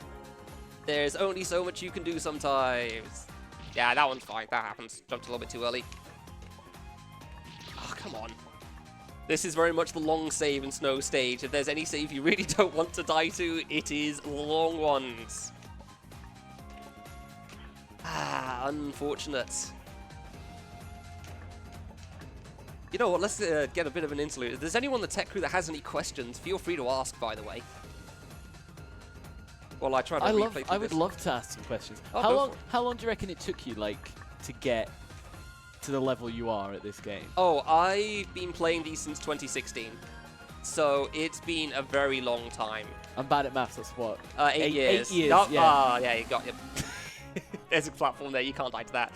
There's only so much you can do sometimes. Yeah, that one's fine. That happens. Jumped a little bit too early. Oh, come on. This is very much the long save and snow stage. If there's any save you really don't want to die to, it is long ones. Ah, unfortunate. You know what, let's get a bit of an interlude. If there's anyone in the tech crew that has any questions, feel free to ask, by the way. Well, I try to replay through I would love to ask some questions. Oh, how long do you reckon it took you, to get to the level you are at this game? Oh, I've been playing these since 2016. So it's been a very long time. I'm bad at maths, that's what? 8 years. 8 years, Nope. yeah. Yeah, you got it. There's a platform there, you can't die to that.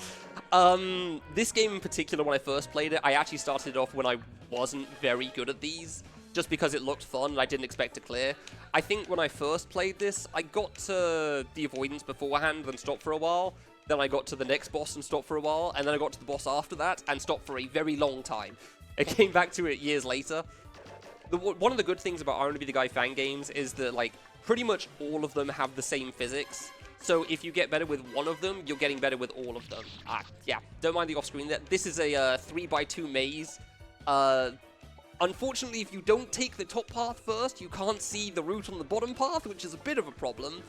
This game in particular, when I first played it, I actually started off when I wasn't very good at these, just because it looked fun and I didn't expect to clear. I think when I first played this, I got to the avoidance beforehand and stopped for a while. Then I got to the next boss and stopped for a while, and then I got to the boss after that and stopped for a very long time. I came back to it years later. One of the good things about I Want to Be the Guy fan games is that, pretty much all of them have the same physics. So if you get better with one of them, you're getting better with all of them. Yeah, don't mind the off-screen there. This is a 3x2 maze. Unfortunately, if you don't take the top path first, you can't see the route on the bottom path, which is a bit of a problem.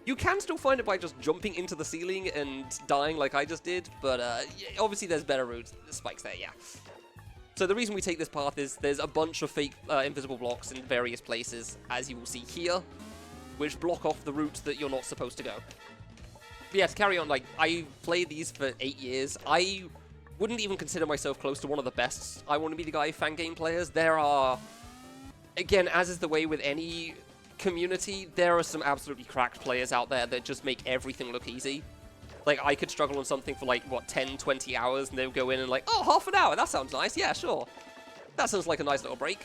You can still find it by just jumping into the ceiling and dying like I just did, but obviously there's better routes. The spikes there, yeah. So the reason we take this path is there's a bunch of fake invisible blocks in various places, as you will see here, which block off the route that you're not supposed to go. But yeah, to carry on, like, I played these for 8 years. I wouldn't even consider myself close to one of the best I Want to Be the Guy fan game players. There are, again, as is the way with any community, there are some absolutely cracked players out there that just make everything look easy. Like, I could struggle on something for, like, what, 10, 20 hours, and they'll go in and like, oh, half an hour, that sounds nice, yeah, sure. That sounds like a nice little break.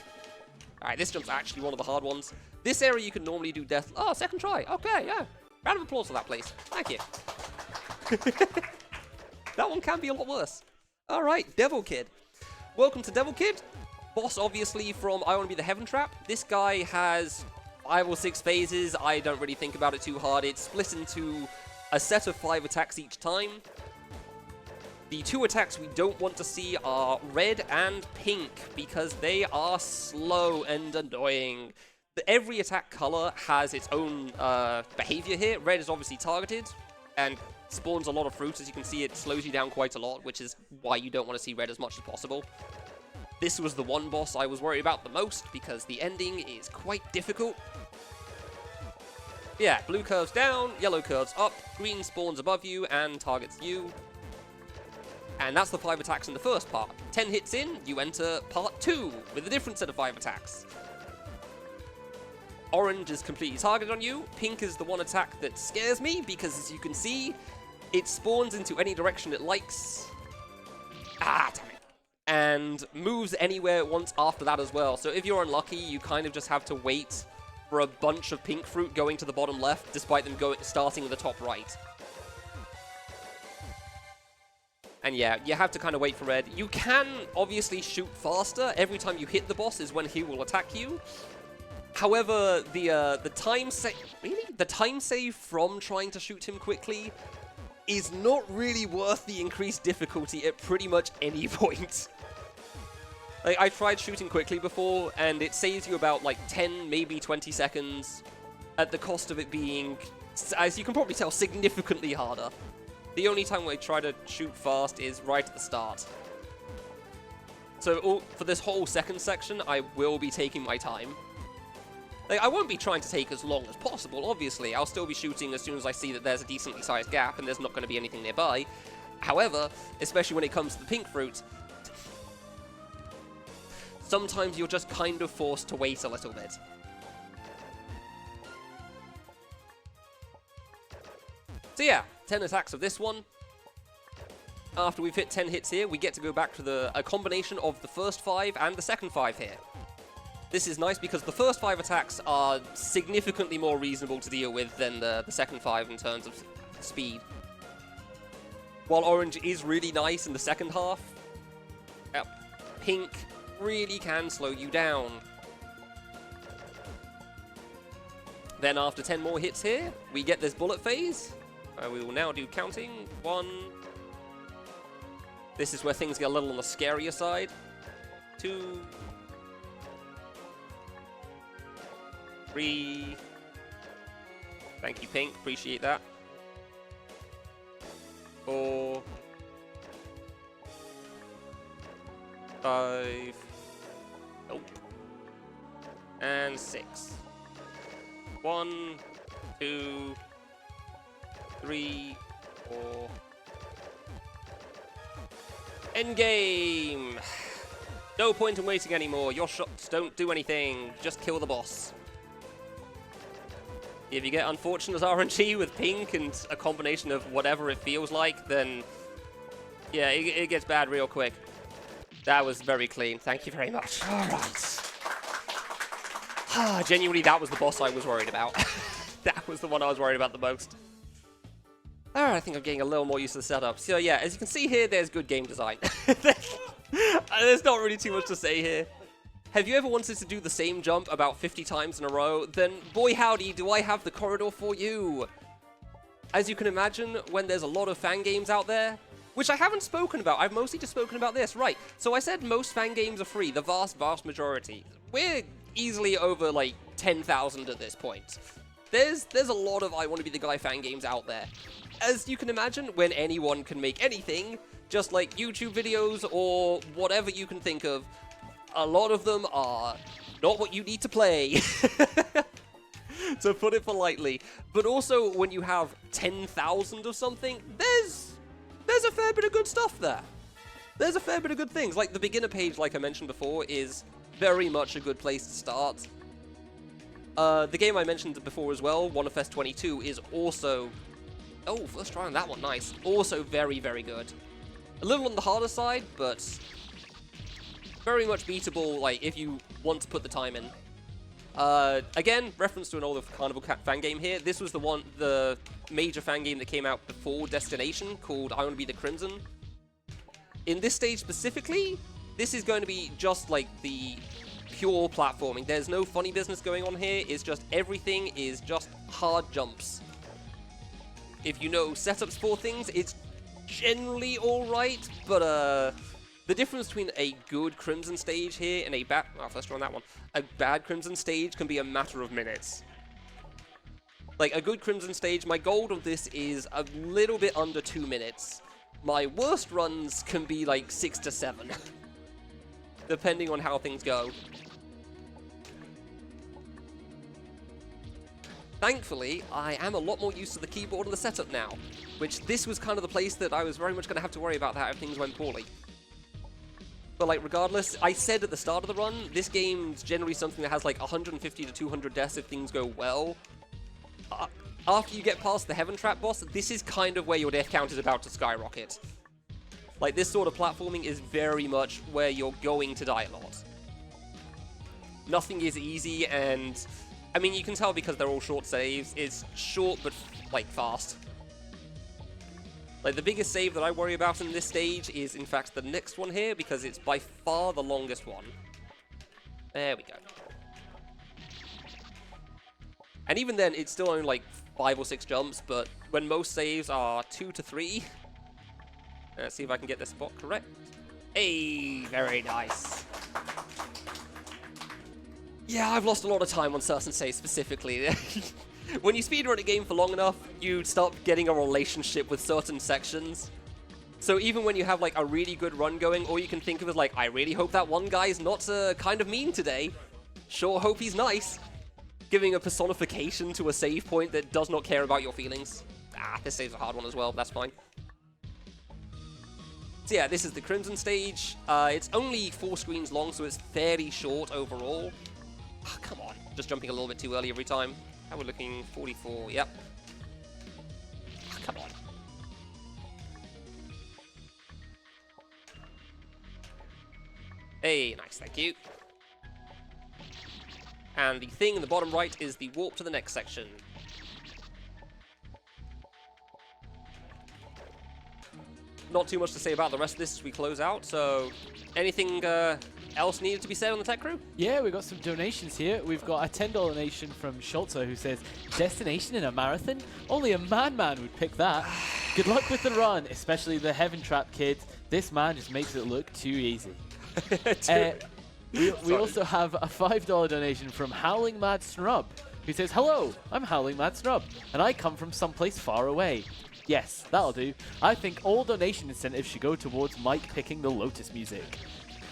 Alright, this jump's actually one of the hard ones. This area you can normally do death... Oh, second try, okay, yeah. Round of applause for that, please. Thank you. That one can be a lot worse. Alright, Devil Kid. Welcome to Devil Kid. Boss, obviously, from I Want to Be the Heaven Trap. This guy has 5 or 6 phases. I don't really think about it too hard. It's split into a set of 5 attacks each time. The 2 attacks we don't want to see are red and pink, because they are slow and annoying. Every attack color has its own behavior here. Red is obviously targeted, and spawns a lot of fruit. As you can see, it slows you down quite a lot, which is why you don't want to see red as much as possible. This was the one boss I was worried about the most, because the ending is quite difficult. Yeah, blue curves down, yellow curves up, green spawns above you and targets you. And that's the 5 attacks in the first part. 10 hits in, you enter part 2 with a different set of 5 attacks. Orange is completely targeted on you. Pink is the one attack that scares me, because as you can see, it spawns into any direction it likes. Damn it. And moves anywhere it wants after that as well. So if you're unlucky, you kind of just have to wait for a bunch of pink fruit going to the bottom left, despite them starting in the top right. And yeah, you have to kind of wait for red. You can obviously shoot faster. Every time you hit the boss is when he will attack you. However, the time save from trying to shoot him quickly is not really worth the increased difficulty at pretty much any point. Like, I tried shooting quickly before, and it saves you about, like, 10, maybe 20 seconds, at the cost of it being, as you can probably tell, significantly harder. The only time I try to shoot fast is right at the start. So, for this whole second section, I will be taking my time. Like, I won't be trying to take as long as possible, obviously. I'll still be shooting as soon as I see that there's a decently sized gap, and there's not going to be anything nearby. However, especially when it comes to the pink fruit, sometimes you're just kind of forced to wait a little bit. So yeah, 10 attacks of this one. After we've hit 10 hits here, we get to go back to a combination of the first 5 and the second 5 here. This is nice because the first 5 attacks are significantly more reasonable to deal with than the second 5 in terms of speed. While orange is really nice in the second half, pink really can slow you down. Then after 10 more hits here, we get this bullet phase. We will now do counting. 1. This is where things get a little on the scarier side. 2. 3. Thank you, pink. Appreciate that. 4. 5. Nope. And 6. 1, 2, 3, 4. Endgame! No point in waiting anymore. Your shots don't do anything. Just kill the boss. If you get unfortunate RNG with pink and a combination of whatever it feels like, then yeah, it gets bad real quick. That was very clean. Thank you very much. All right. Genuinely, that was the boss I was worried about. That was the one I was worried about the most. Alright, I think I'm getting a little more used to the setup. So yeah, as you can see here, there's good game design. There's not really too much to say here. Have you ever wanted to do the same jump about 50 times in a row? Then, boy howdy, do I have the corridor for you. as you can imagine, when there's a lot of fan games out there, which I haven't spoken about, I've mostly just spoken about this, right? So I said most fan games are free, the vast, vast majority. We're easily over like 10,000 at this point. There's a lot of I Want to Be the Guy fan games out there. As you can imagine, when anyone can make anything, just like YouTube videos or whatever you can think of, a lot of them are not what you need to play, to put it politely. But also, when you have 10,000 of something, there's a fair bit of good stuff there. There's a fair bit of good things. Like the beginner page, like I mentioned before, is very much a good place to start. The game I mentioned before as well, Wonderfest 22, is also... Oh, first try on that one, nice. Also very, very good. A little on the harder side, but very much beatable, like, if you want to put the time in. Again, reference to an older Carnival fan game here. This was the major fan game that came out before Destination, called I Want to Be the Crimson. In this stage specifically, this is going to be just like the pure platforming. There's no funny business going on here. It's just everything is just hard jumps. If you know setups for things, it's generally alright, but the difference between a good Crimson stage here and a bad... Oh, first try on that one. A bad Crimson stage can be a matter of minutes. Like, a good Crimson stage, my goal of this is a little bit under 2 minutes. My worst runs can be like 6 to 7. Depending on how things go. Thankfully, I am a lot more used to the keyboard and the setup now, which this was kind of the place that I was very much going to have to worry about that if things went poorly. But like, regardless, I said at the start of the run, this game's generally something that has like 150 to 200 deaths if things go well. After you get past the Heaven Trap boss, this is kind of where your death count is about to skyrocket. Like, this sort of platforming is very much where you're going to die a lot. Nothing is easy, and... I mean, you can tell because they're all short saves. It's short, but, like, fast. Like, the biggest save that I worry about in this stage is, in fact, the next one here, because it's by far the longest one. There we go. And even then, it's still only, like, 5 or 6 jumps, but when most saves are 2 to 3... Let's see if I can get this spot correct. Hey, very nice. Yeah, I've lost a lot of time on certain saves specifically. When you speedrun a game for long enough, you start getting a relationship with certain sections. So even when you have like a really good run going, all you can think of is like, I really hope that one guy's not kind of mean today. Sure hope he's nice. Giving a personification to a save point that does not care about your feelings. Ah, this save's a hard one as well, but that's fine. So yeah, this is the Crimson stage. It's only 4 screens long, so it's fairly short overall. Oh, come on. Just jumping a little bit too early every time. How we're looking? 44, yep. Oh, come on. Hey, nice, thank you. And the thing in the bottom right is the warp to the next section. Not too much to say about the rest of this as we close out, so anything else needed to be said on the tech crew? Yeah, we've got some donations here. We've got a $10 donation from Schultzer who says, Destination in a marathon? Only a madman would pick that. Good luck with the run, especially the Heaven Trap kid. This man just makes it look too easy. We also have a $5 donation from Howling Mad Snub who says, hello, I'm Howling Mad Snub, and I come from someplace far away. Yes, that'll do. I think all donation incentives should go towards Mike picking the Lotus music.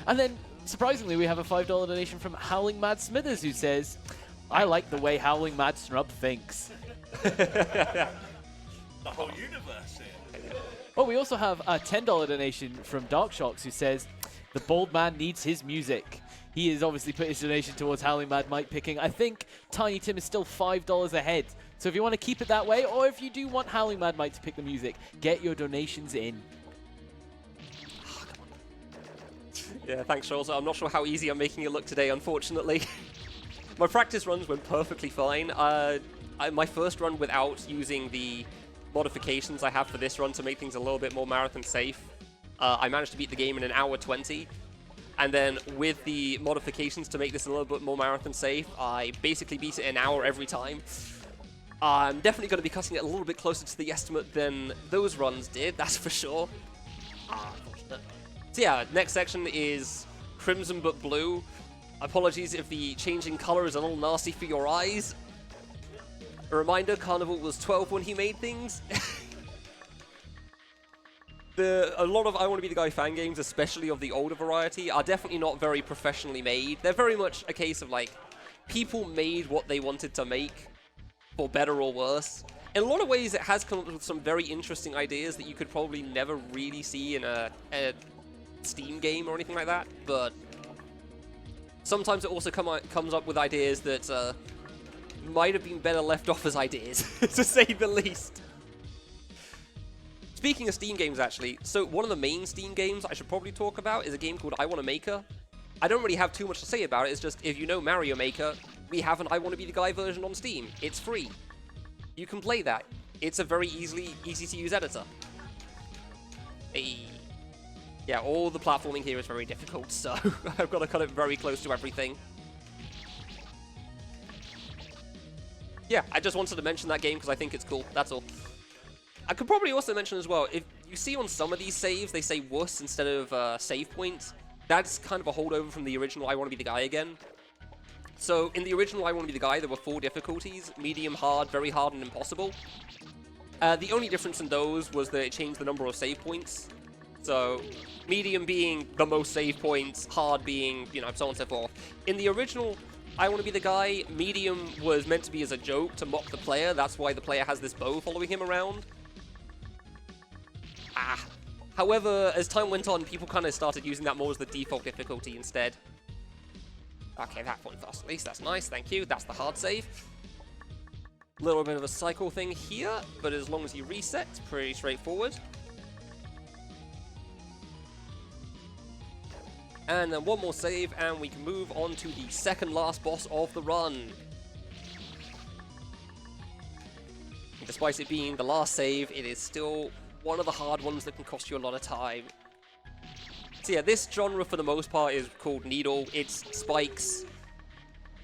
And then, surprisingly, we have a $5 donation from Howling Mad Smithers who says, I like the way Howling Mad Snub thinks. The whole universe here. Oh, we also have a $10 donation from Dark Shocks who says, the bold man needs his music. He has obviously put his donation towards Howling Mad Mike picking. I think Tiny Tim is still $5 ahead. So if you want to keep it that way, or if you do want Howling Mad Mike to pick the music, get your donations in. Oh, come on. Yeah, thanks, Charles. I'm not sure how easy I'm making it look today, unfortunately. My practice runs went perfectly fine. My first run without using the modifications I have for this run to make things a little bit more marathon safe, I managed to beat the game in 1 hour 20. And then with the modifications to make this a little bit more marathon safe, I basically beat it in 1 hour every time. I'm definitely going to be cutting it a little bit closer to the estimate than those runs did, that's for sure. Unfortunate. So yeah, next section is Crimson but Blue. Apologies if the changing color is a little nasty for your eyes. A reminder, Carnival was 12 when he made things. A lot of I Want to Be the Guy fan games, especially of the older variety, are definitely not very professionally made. They're very much a case of, like, people made what they wanted to make, for better or worse. In a lot of ways, it has come up with some very interesting ideas that you could probably never really see in a Steam game or anything like that, but sometimes it also comes up with ideas that might have been better left off as ideas, to say the least. Speaking of Steam games, actually, so one of the main Steam games I should probably talk about is a game called I Wanna Maker. I don't really have too much to say about it, it's just, if you know Mario Maker, we have an I Wanna Be the Guy version on Steam. It's free. You can play that. It's a very easy to use editor. Yeah, all the platforming here is very difficult, so I've got to cut it very close to everything. Yeah, I just wanted to mention that game because I think it's cool, that's all. I could probably also mention as well, if you see on some of these saves, they say wuss instead of save points. That's kind of a holdover from the original I Wanna Be the Guy again. So, in the original I Wanna Be the Guy, there were 4 difficulties: medium, hard, very hard, and impossible. The only difference in those was that it changed the number of save points. So, medium being the most save points, hard being, you know, so on and so forth. In the original I Wanna Be the Guy, medium was meant to be as a joke to mock the player. That's why the player has this bow following him around. However, as time went on, people kind of started using that more as the default difficulty instead. Okay, that point fast at least, that's nice, thank you. That's the hard save. Little bit of a cycle thing here, but as long as you reset, it's pretty straightforward. And then one more save, and we can move on to the second last boss of the run. Despite it being the last save, it is still one of the hard ones that can cost you a lot of time. So yeah, this genre for the most part is called Needle. It's spikes.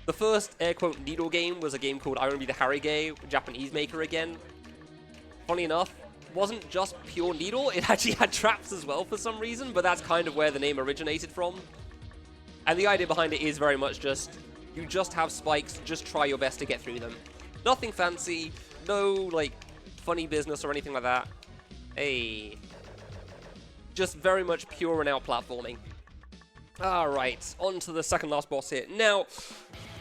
The first air quote Needle game was a game called I Wanna Be the Harigay, Japanese maker again. Funny enough, wasn't just pure Needle, it actually had traps as well for some reason, but that's kind of where the name originated from. And the idea behind it is very much just, you just have spikes, just try your best to get through them. Nothing fancy, no like funny business or anything like that. Hey. Just very much pure and out platforming. Alright, on to the second last boss here. Now,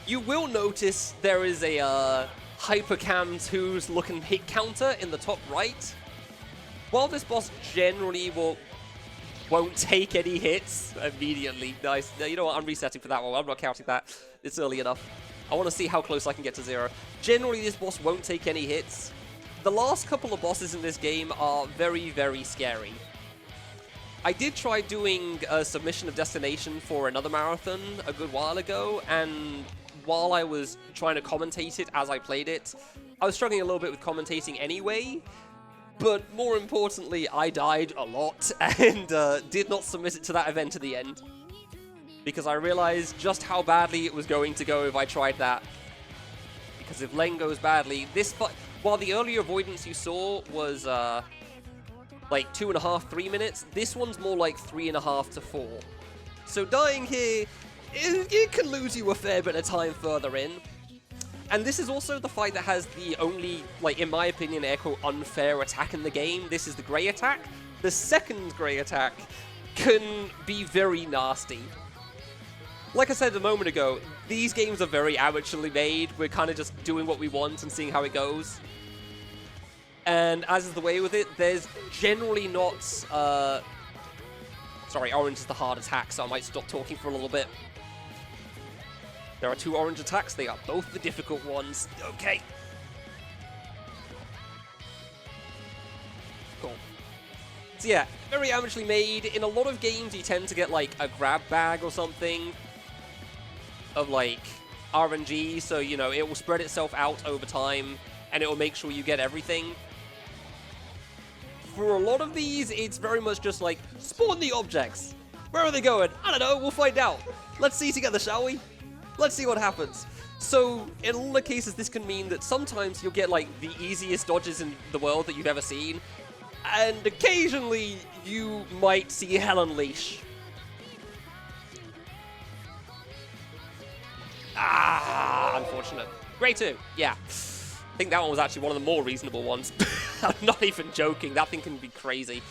you will notice there is a Hypercam 2's looking hit counter in the top right. While this boss generally won't take any hits immediately. Nice. No, you know what? I'm resetting for that one. I'm not counting that. It's early enough. I want to see how close I can get to 0. Generally, this boss won't take any hits. The last couple of bosses in this game are very, very scary. I did try doing a submission of Destination for another marathon a good while ago, and while I was trying to commentate it as I played it, I was struggling a little bit with commentating anyway, but more importantly, I died a lot and did not submit it to that event at the end, because I realized just how badly it was going to go if I tried that. Because if Lane goes badly, while the earlier avoidance you saw was like 2.5, 3 minutes, this one's more like 3.5 to 4. So dying here, it can lose you a fair bit of time further in. And this is also the fight that has the only, like, in my opinion, air quote, unfair attack in the game. This is the Grey attack. The second Grey attack can be very nasty. Like I said a moment ago, these games are very amateurly made. We're kind of just doing what we want and seeing how it goes. And as is the way with it, there's generally not... Sorry, orange is the hard attack, so I might stop talking for a little bit. There are 2 orange attacks. They are both the difficult ones. Okay. Cool. So yeah, very amateurly made. In a lot of games, you tend to get like a grab bag or something of like RNG, so you know, it will spread itself out over time and it will make sure you get everything. For a lot of these, it's very much just like, spawn the objects. Where are they going? I don't know, we'll find out. Let's see together, shall we? Let's see what happens. So, in a lot of cases, this can mean that sometimes you'll get, like, the easiest dodges in the world that you've ever seen, and occasionally you might see hell unleash. Ah, unfortunate. Grade 2, yeah. I think that one was actually one of the more reasonable ones. I'm not even joking, that thing can be crazy.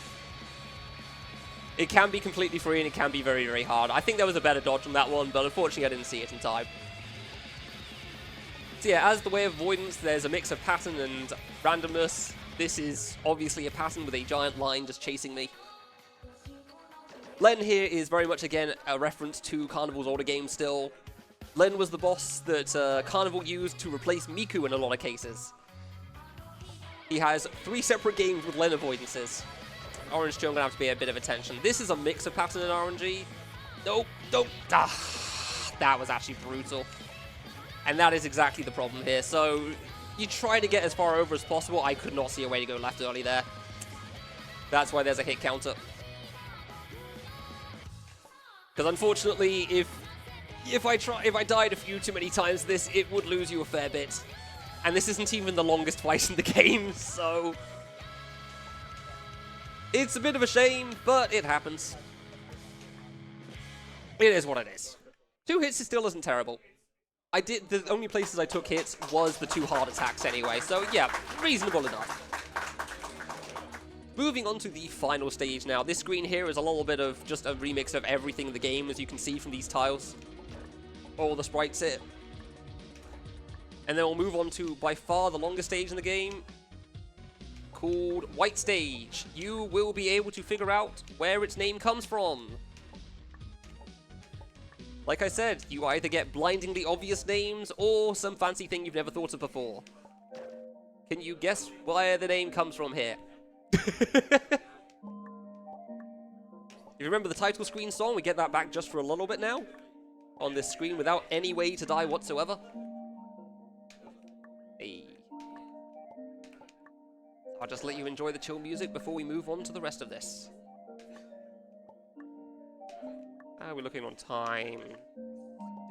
It can be completely free and it can be very, very hard. I think there was a better dodge on that one, but unfortunately I didn't see it in time. So yeah, as the way of avoidance, there's a mix of pattern and randomness. This is obviously a pattern with a giant line just chasing me. Len here is very much, again, a reference to Carnival's older games still. Len was the boss that Carnival used to replace Miku in a lot of cases. He has 3 separate games with Len avoidances. Orange 2, I'm going to have to pay a bit of attention. This is a mix of pattern and RNG. Nope, nope. Ah, that was actually brutal. And that is exactly the problem here. So you try to get as far over as possible. I could not see a way to go left early there. That's why there's a hit counter. Because unfortunately, if I died a few too many times this, it would lose you a fair bit. And this isn't even the longest fight in the game, so it's a bit of a shame, but it happens. It is what it is. 2 hits still isn't terrible. The only places I took hits was the 2 hard attacks anyway, so yeah, reasonable enough. Moving on to the final stage now. This screen here is a little bit of just a remix of everything in the game, as you can see from these tiles. All the sprites here. And then we'll move on to by far the longest stage in the game, called White Stage. You will be able to figure out where its name comes from. Like I said, you either get blindingly obvious names or some fancy thing you've never thought of before. Can you guess where the name comes from here? You remember the title screen song? We get that back just for a little bit now. On this screen without any way to die whatsoever. Hey. I'll just let you enjoy the chill music before we move on to the rest of this. We're looking on time.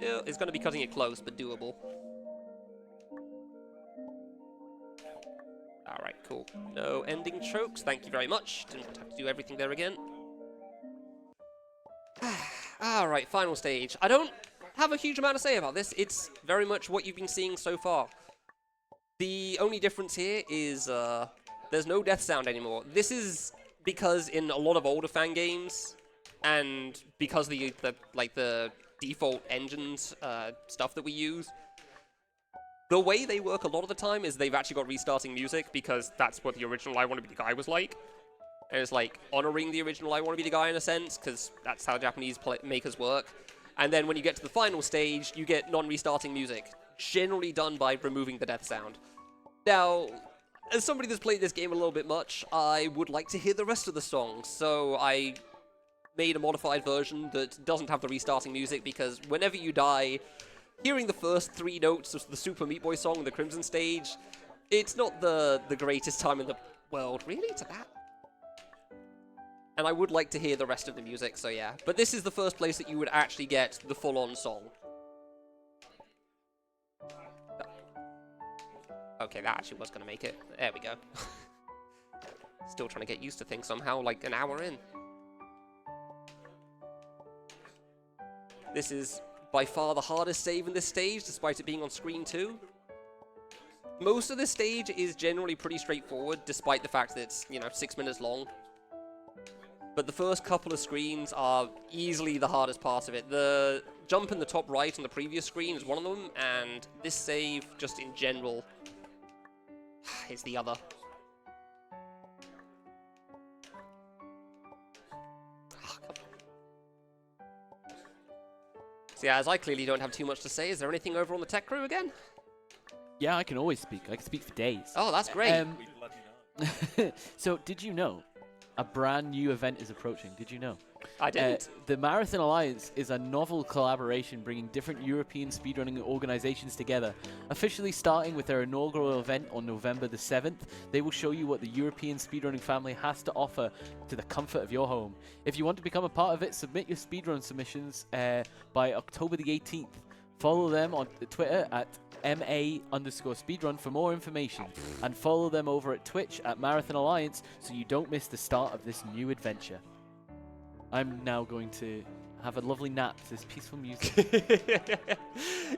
Yeah, it's going to be cutting it close, but doable. Alright, cool. No ending chokes, thank you very much. Didn't have to do everything there again. Alright, final stage. I don't have a huge amount to say about this. It's very much what you've been seeing so far. The only difference here is there's no death sound anymore. This is because in a lot of older fan games, and because the default engines stuff that we use, the way they work a lot of the time is they've actually got restarting music, because that's what the original I Want to Be the Guy was like. And it's like honoring the original I Want to Be the Guy in a sense, because that's how Japanese makers work. And then when you get to the final stage, you get non-restarting music, generally done by removing the death sound. Now, as somebody that's played this game a little bit much, I would like to hear the rest of the songs, so I made a modified version that doesn't have the restarting music, because whenever you die, hearing the first 3 notes of the Super Meat Boy song on the Crimson stage, it's not the greatest time in the world. Really? To that? And I would like to hear the rest of the music, so yeah. But this is the first place that you would actually get the full-on song. Okay, that actually was going to make it. There we go. Still trying to get used to things somehow, like an hour in. This is by far the hardest save in this stage, despite it being on screen 2. Most of this stage is generally pretty straightforward, despite the fact that it's, 6 minutes long. But the first couple of screens are easily the hardest part of it. The jump in the top right on the previous screen is one of them, and this save, just in general, is the other. So yeah, as I clearly don't have too much to say, is there anything over on the tech crew again? Yeah, I can always speak. I can speak for days. Oh, that's great. We bloody know. So, did you know a brand new event is approaching? Did you know? I didn't. The Marathon Alliance is a novel collaboration bringing different European speedrunning organizations together. Officially starting with their inaugural event on November the 7th, they will show you what the European speedrunning family has to offer to the comfort of your home. If you want to become a part of it, submit your speedrun submissions by October the 18th. Follow them on Twitter at MA_speedrun for more information. And follow them over at Twitch at Marathon Alliance so you don't miss the start of this new adventure. I'm now going to have a lovely nap to this peaceful music.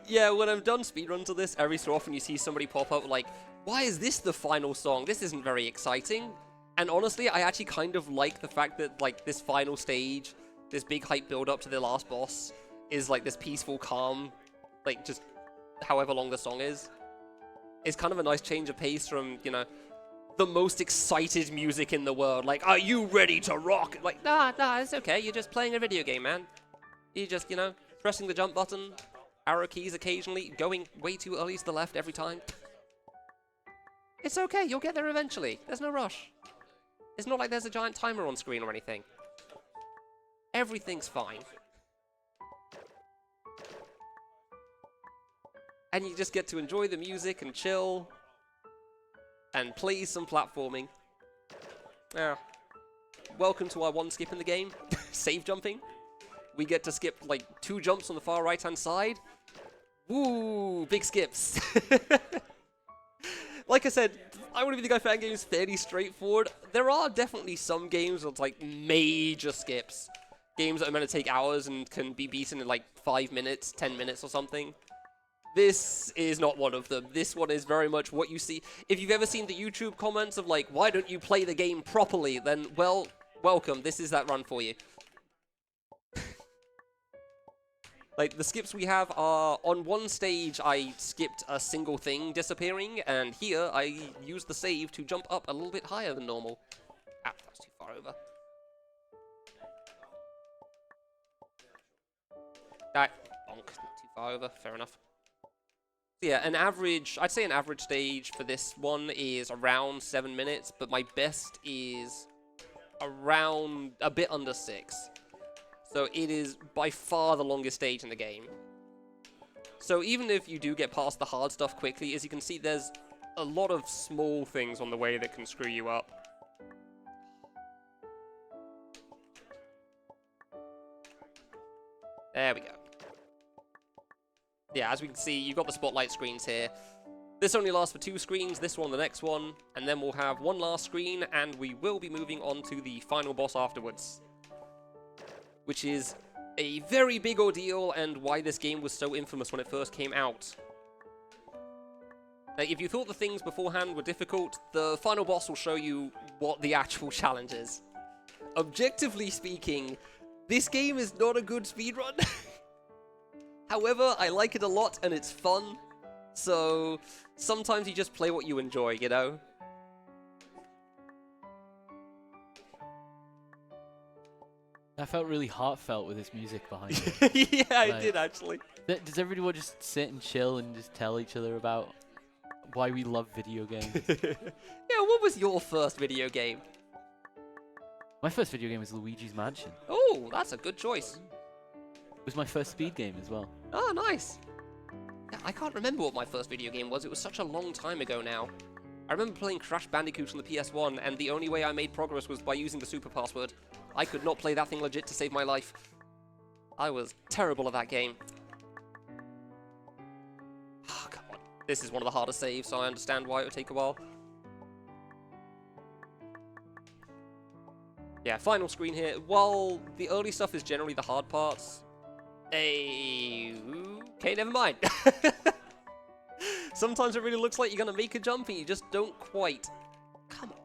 Yeah, when I'm done speedruns of this, every so often you see somebody pop up like, why is this the final song? This isn't very exciting. And honestly, I actually kind of like the fact that, like, this final stage, this big hype build up to the last boss, is like this peaceful, calm, like, just however long the song is. It's kind of a nice change of pace from, you know, the most excited music in the world. Like, are you ready to rock? Like, nah, it's okay. You're just playing a video game, man. You're just, you know, pressing the jump button, arrow keys occasionally, going way too early to the left every time. It's okay. You'll get there eventually. There's no rush. It's not like there's a giant timer on screen or anything. Everything's fine. And you just get to enjoy the music and chill and play some platforming. Now, welcome to our one skip in the game, save jumping. We get to skip like 2 jumps on the far right-hand side. Woo, big skips. Like I said, I Want to Be the Guy fan game is fairly straightforward. There are definitely some games with like major skips. Games that are meant to take hours and can be beaten in like 5 minutes, 10 minutes or something. This is not one of them. This one is very much what you see. If you've ever seen the YouTube comments of like, why don't you play the game properly? Then, well, welcome. This is that run for you. Like, the skips we have are, on one stage, I skipped a single thing disappearing, and here, I used the save to jump up a little bit higher than normal. Ah, that's too far over. Ah, bonk. Too far over. Fair enough. So yeah, I'd say an average stage for this one is around 7 minutes, but my best is around a bit under 6. So it is by far the longest stage in the game. So even if you do get past the hard stuff quickly, as you can see, there's a lot of small things on the way that can screw you up. There we go. Yeah, as we can see, you've got the spotlight screens here. This only lasts for 2 screens, this one, the next one, and then we'll have one last screen, and we will be moving on to the final boss afterwards. Which is a very big ordeal, and why this game was so infamous when it first came out. Now, if you thought the things beforehand were difficult, the final boss will show you what the actual challenge is. Objectively speaking, this game is not a good speedrun. However, I like it a lot, and it's fun. So, sometimes you just play what you enjoy, you know? I felt really heartfelt with this music behind it. Yeah, I Like, did, actually. Does everyone just sit and chill and just tell each other about why we love video games? Yeah, what was your first video game? My first video game was Luigi's Mansion. Oh, that's a good choice. It was my first speed game as well. Oh, nice. Yeah, I can't remember what my first video game was. It was such a long time ago now. I remember playing Crash Bandicoot on the PS1, and the only way I made progress was by using the super password. I could not play that thing legit to save my life. I was terrible at that game. Oh, come on. This is one of the hardest saves, so I understand why it would take a while. Yeah, final screen here. While the early stuff is generally the hard parts... okay, never mind. Sometimes it really looks like you're going to make a jump and you just don't quite. Come on.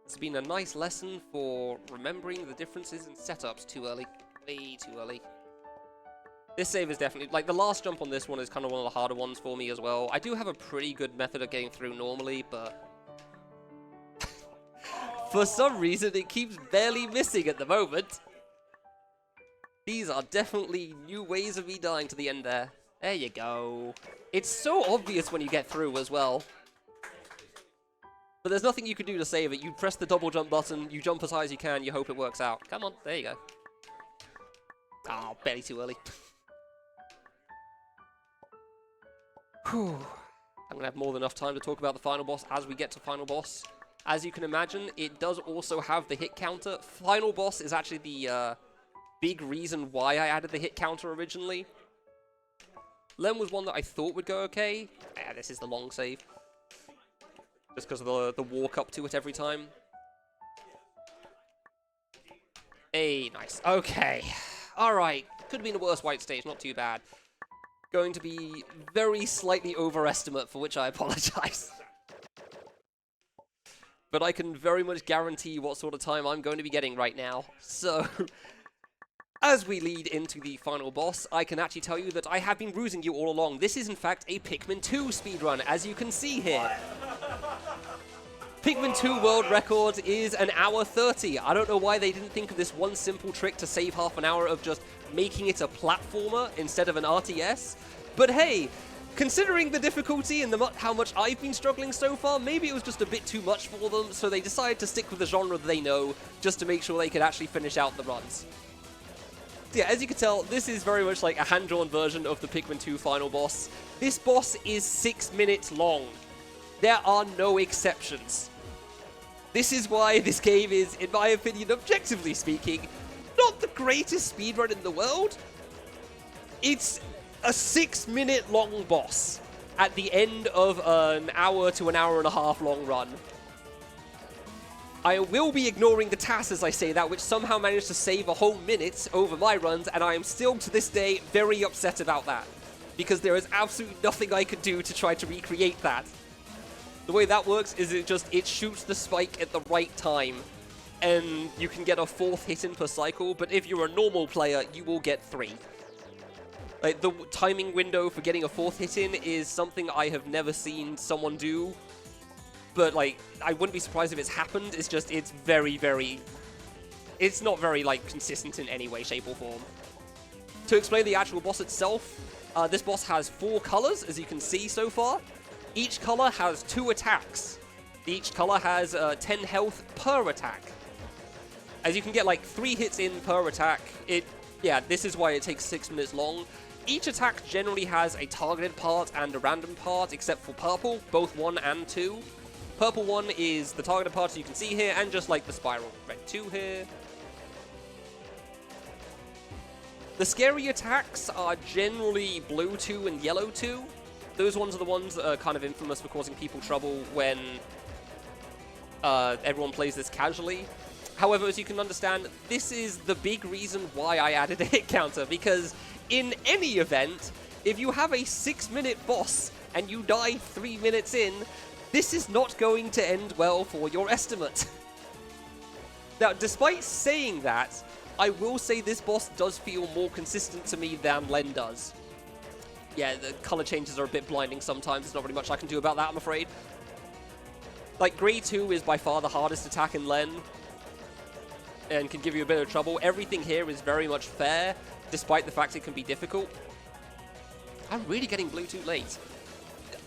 It's been a nice lesson for remembering the differences in setups too early. Way too early. This save is definitely... like, the last jump on this one is kind of one of the harder ones for me as well. I do have a pretty good method of getting through normally, but... for some reason, it keeps barely missing at the moment. These are definitely new ways of me dying to the end there. There you go. It's so obvious when you get through as well. But there's nothing you can do to save it. You press the double jump button, you jump as high as you can, you hope it works out. Come on, there you go. Oh, barely too early. Whew. I'm going to have more than enough time to talk about the final boss as we get to final boss. As you can imagine, it does also have the hit counter. Final boss is actually the big reason why I added the hit counter originally. Len was one that I thought would go okay. Yeah, this is the long save. Just because of the walk up to it every time. Hey, nice. Okay. Alright. Could have been a worse white stage, not too bad. Going to be very slightly overestimate, for which I apologize. But I can very much guarantee what sort of time I'm going to be getting right now. So, as we lead into the final boss, I can actually tell you that I have been bruising you all along. This is in fact a Pikmin 2 speedrun, as you can see here. Pikmin 2 world record is an hour 30. I don't know why they didn't think of this one simple trick to save half an hour of just making it a platformer instead of an RTS. But hey, considering the difficulty and how much I've been struggling so far, maybe it was just a bit too much for them, so they decided to stick with the genre that they know, just to make sure they could actually finish out the runs. So yeah, as you can tell, this is very much like a hand-drawn version of the Pikmin 2 final boss. This boss is 6 minutes long. There are no exceptions. This is why this game is, in my opinion, objectively speaking, not the greatest speedrun in the world. It's a 6 minute long boss at the end of an hour to an hour and a half long run. I will be ignoring the TAS as I say that, which somehow managed to save a whole minute over my runs, and I am still to this day very upset about that, because there is absolutely nothing I could do to try to recreate that. The way that works is it shoots the spike at the right time, and you can get a 4th hit in per cycle, but if you're a normal player, you will get 3. Like, the timing window for getting a 4th hit in is something I have never seen someone do, but, like, I wouldn't be surprised if it's happened. It's just, it's very, very... It's not very, like, consistent in any way, shape, or form. To explain the actual boss itself, this boss has 4 colors, as you can see so far. Each color has 2 attacks. Each color has 10 health per attack. As you can get like 3 hits in per attack, yeah, this is why it takes 6 minutes long. Each attack generally has a targeted part and a random part, except for purple, both 1 and 2. Purple 1 is the targeted part, so you can see here, and just like the spiral. Red 2 here. The scary attacks are generally blue 2 and yellow 2. Those ones are the ones that are kind of infamous for causing people trouble when everyone plays this casually. However, as you can understand, this is the big reason why I added a hit counter, because in any event, if you have a 6 minute boss and you die 3 minutes in, this is not going to end well for your estimate. Now, despite saying that, I will say this boss does feel more consistent to me than Len does. Yeah, the color changes are a bit blinding sometimes. There's not really much I can do about that, I'm afraid. Like, Grey 2 is by far the hardest attack in Len, and can give you a bit of trouble. Everything here is very much fair, despite the fact it can be difficult. I'm really getting blue too late.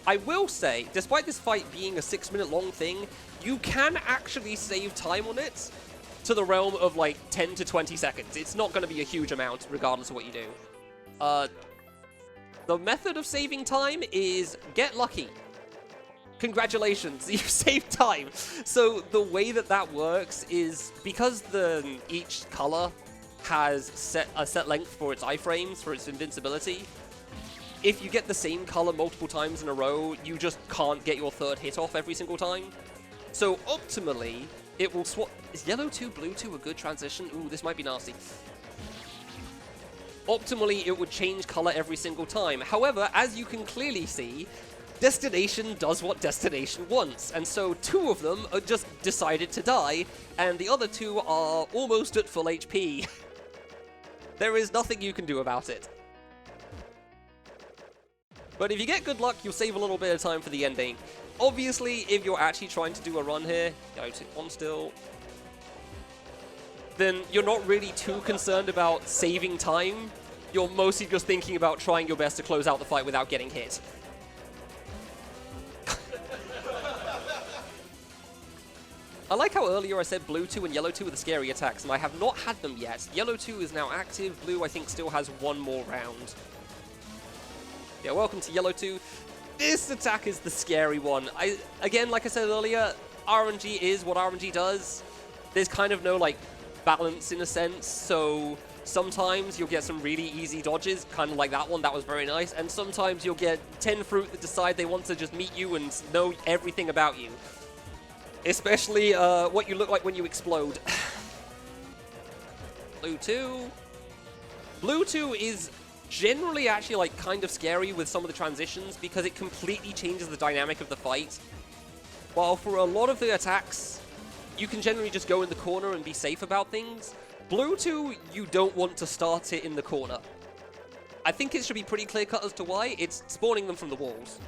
I will say, despite this fight being a 6 minute long thing, you can actually save time on it to the realm of like 10 to 20 seconds. It's not going to be a huge amount, regardless of what you do. The method of saving time is get lucky. Congratulations, you saved time. So the way that works is because each color has a set length for its iframes, for its invincibility. If you get the same color multiple times in a row, you just can't get your 3rd hit off every single time. So optimally, it will swap. Is yellow 2, blue 2 a good transition? Ooh, this might be nasty. Optimally, it would change color every single time. However, as you can clearly see, Destination does what Destination wants, and so 2 of them are just decided to die, and the other 2 are almost at full HP. There is nothing you can do about it. But if you get good luck, you'll save a little bit of time for the ending. Obviously, if you're actually trying to do a run here, go to 1 still, then you're not really too concerned about saving time. You're mostly just thinking about trying your best to close out the fight without getting hit. I like how earlier I said blue 2 and yellow 2 were the scary attacks, and I have not had them yet. Yellow 2 is now active, blue I think still has 1 more round. Yeah, welcome to yellow 2. This attack is the scary one. Again, like I said earlier, RNG is what RNG does. There's kind of no, like, balance in a sense, so Sometimes you'll get some really easy dodges, kind of like that one. That was very nice. And sometimes you'll get 10 fruit that decide they want to just meet you and know everything about you. Especially what you look like when you explode. Blue 2. Blue 2 is generally actually like kind of scary with some of the transitions because it completely changes the dynamic of the fight. While for a lot of the attacks, you can generally just go in the corner and be safe about things. Blue 2, you don't want to start it in the corner. I think it should be pretty clear-cut as to why. It's spawning them from the walls.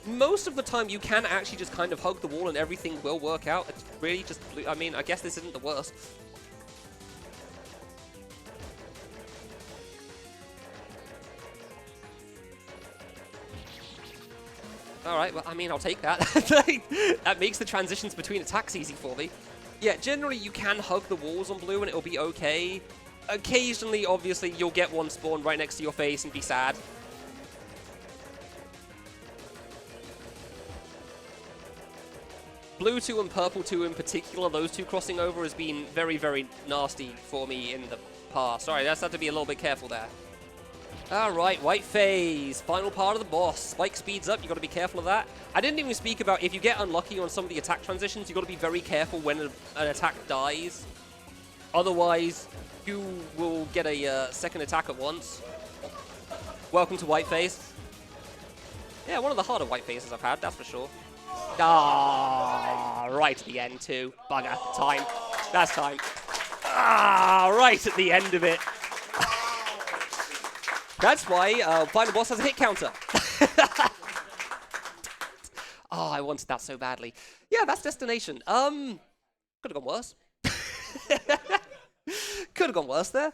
Most of the time, you can actually just kind of hug the wall and everything will work out. It's really just blue. I mean, I guess this isn't the worst. Alright, well, I mean, I'll take that. That makes the transitions between attacks easy for me. Yeah, generally you can hug the walls on blue and it'll be okay. Occasionally, obviously, you'll get one spawn right next to your face and be sad. Blue 2 and Purple 2 in particular, those two crossing over has been very, very nasty for me in the past. Sorry, I just have to be a little bit careful there. Alright, White Phase, final part of the boss. Spike speeds up, you got to be careful of that. I didn't even speak about if you get unlucky on some of the attack transitions, you got to be very careful when an attack dies. Otherwise, you will get a second attack at once. Welcome to White Phase. Yeah, one of the harder White Phases I've had, that's for sure. Ah, right at the end too. Bugger, time. That's time. Ah, right at the end of it. That's why final boss has a hit counter. Oh, I wanted that so badly. Yeah, that's Destination. Could have gone worse. Could have gone worse there.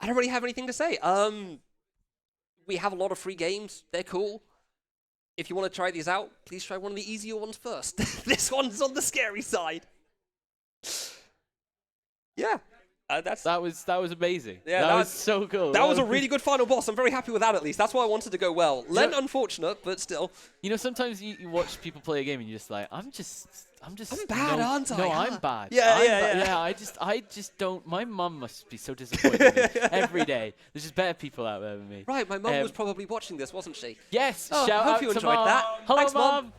I don't really have anything to say. We have a lot of free games. They're cool. If you want to try these out, please try one of the easier ones first. This one's on the scary side. Yeah. That was amazing. Yeah, that was so cool. That was a really good final boss. I'm very happy with that, at least. That's why I wanted to go well. Len, unfortunate, but still. You know, sometimes you watch people play a game and you're just like, I'm bad, aren't I? No, Huh? I'm bad. Yeah. I just don't. My mum must be so disappointed in me every day. There's just better people out there than me. Right, my mum was probably watching this, wasn't she? Yes. Oh, shout I hope out you to enjoyed Mum. that. Hello, Thanks, Mum. Mum.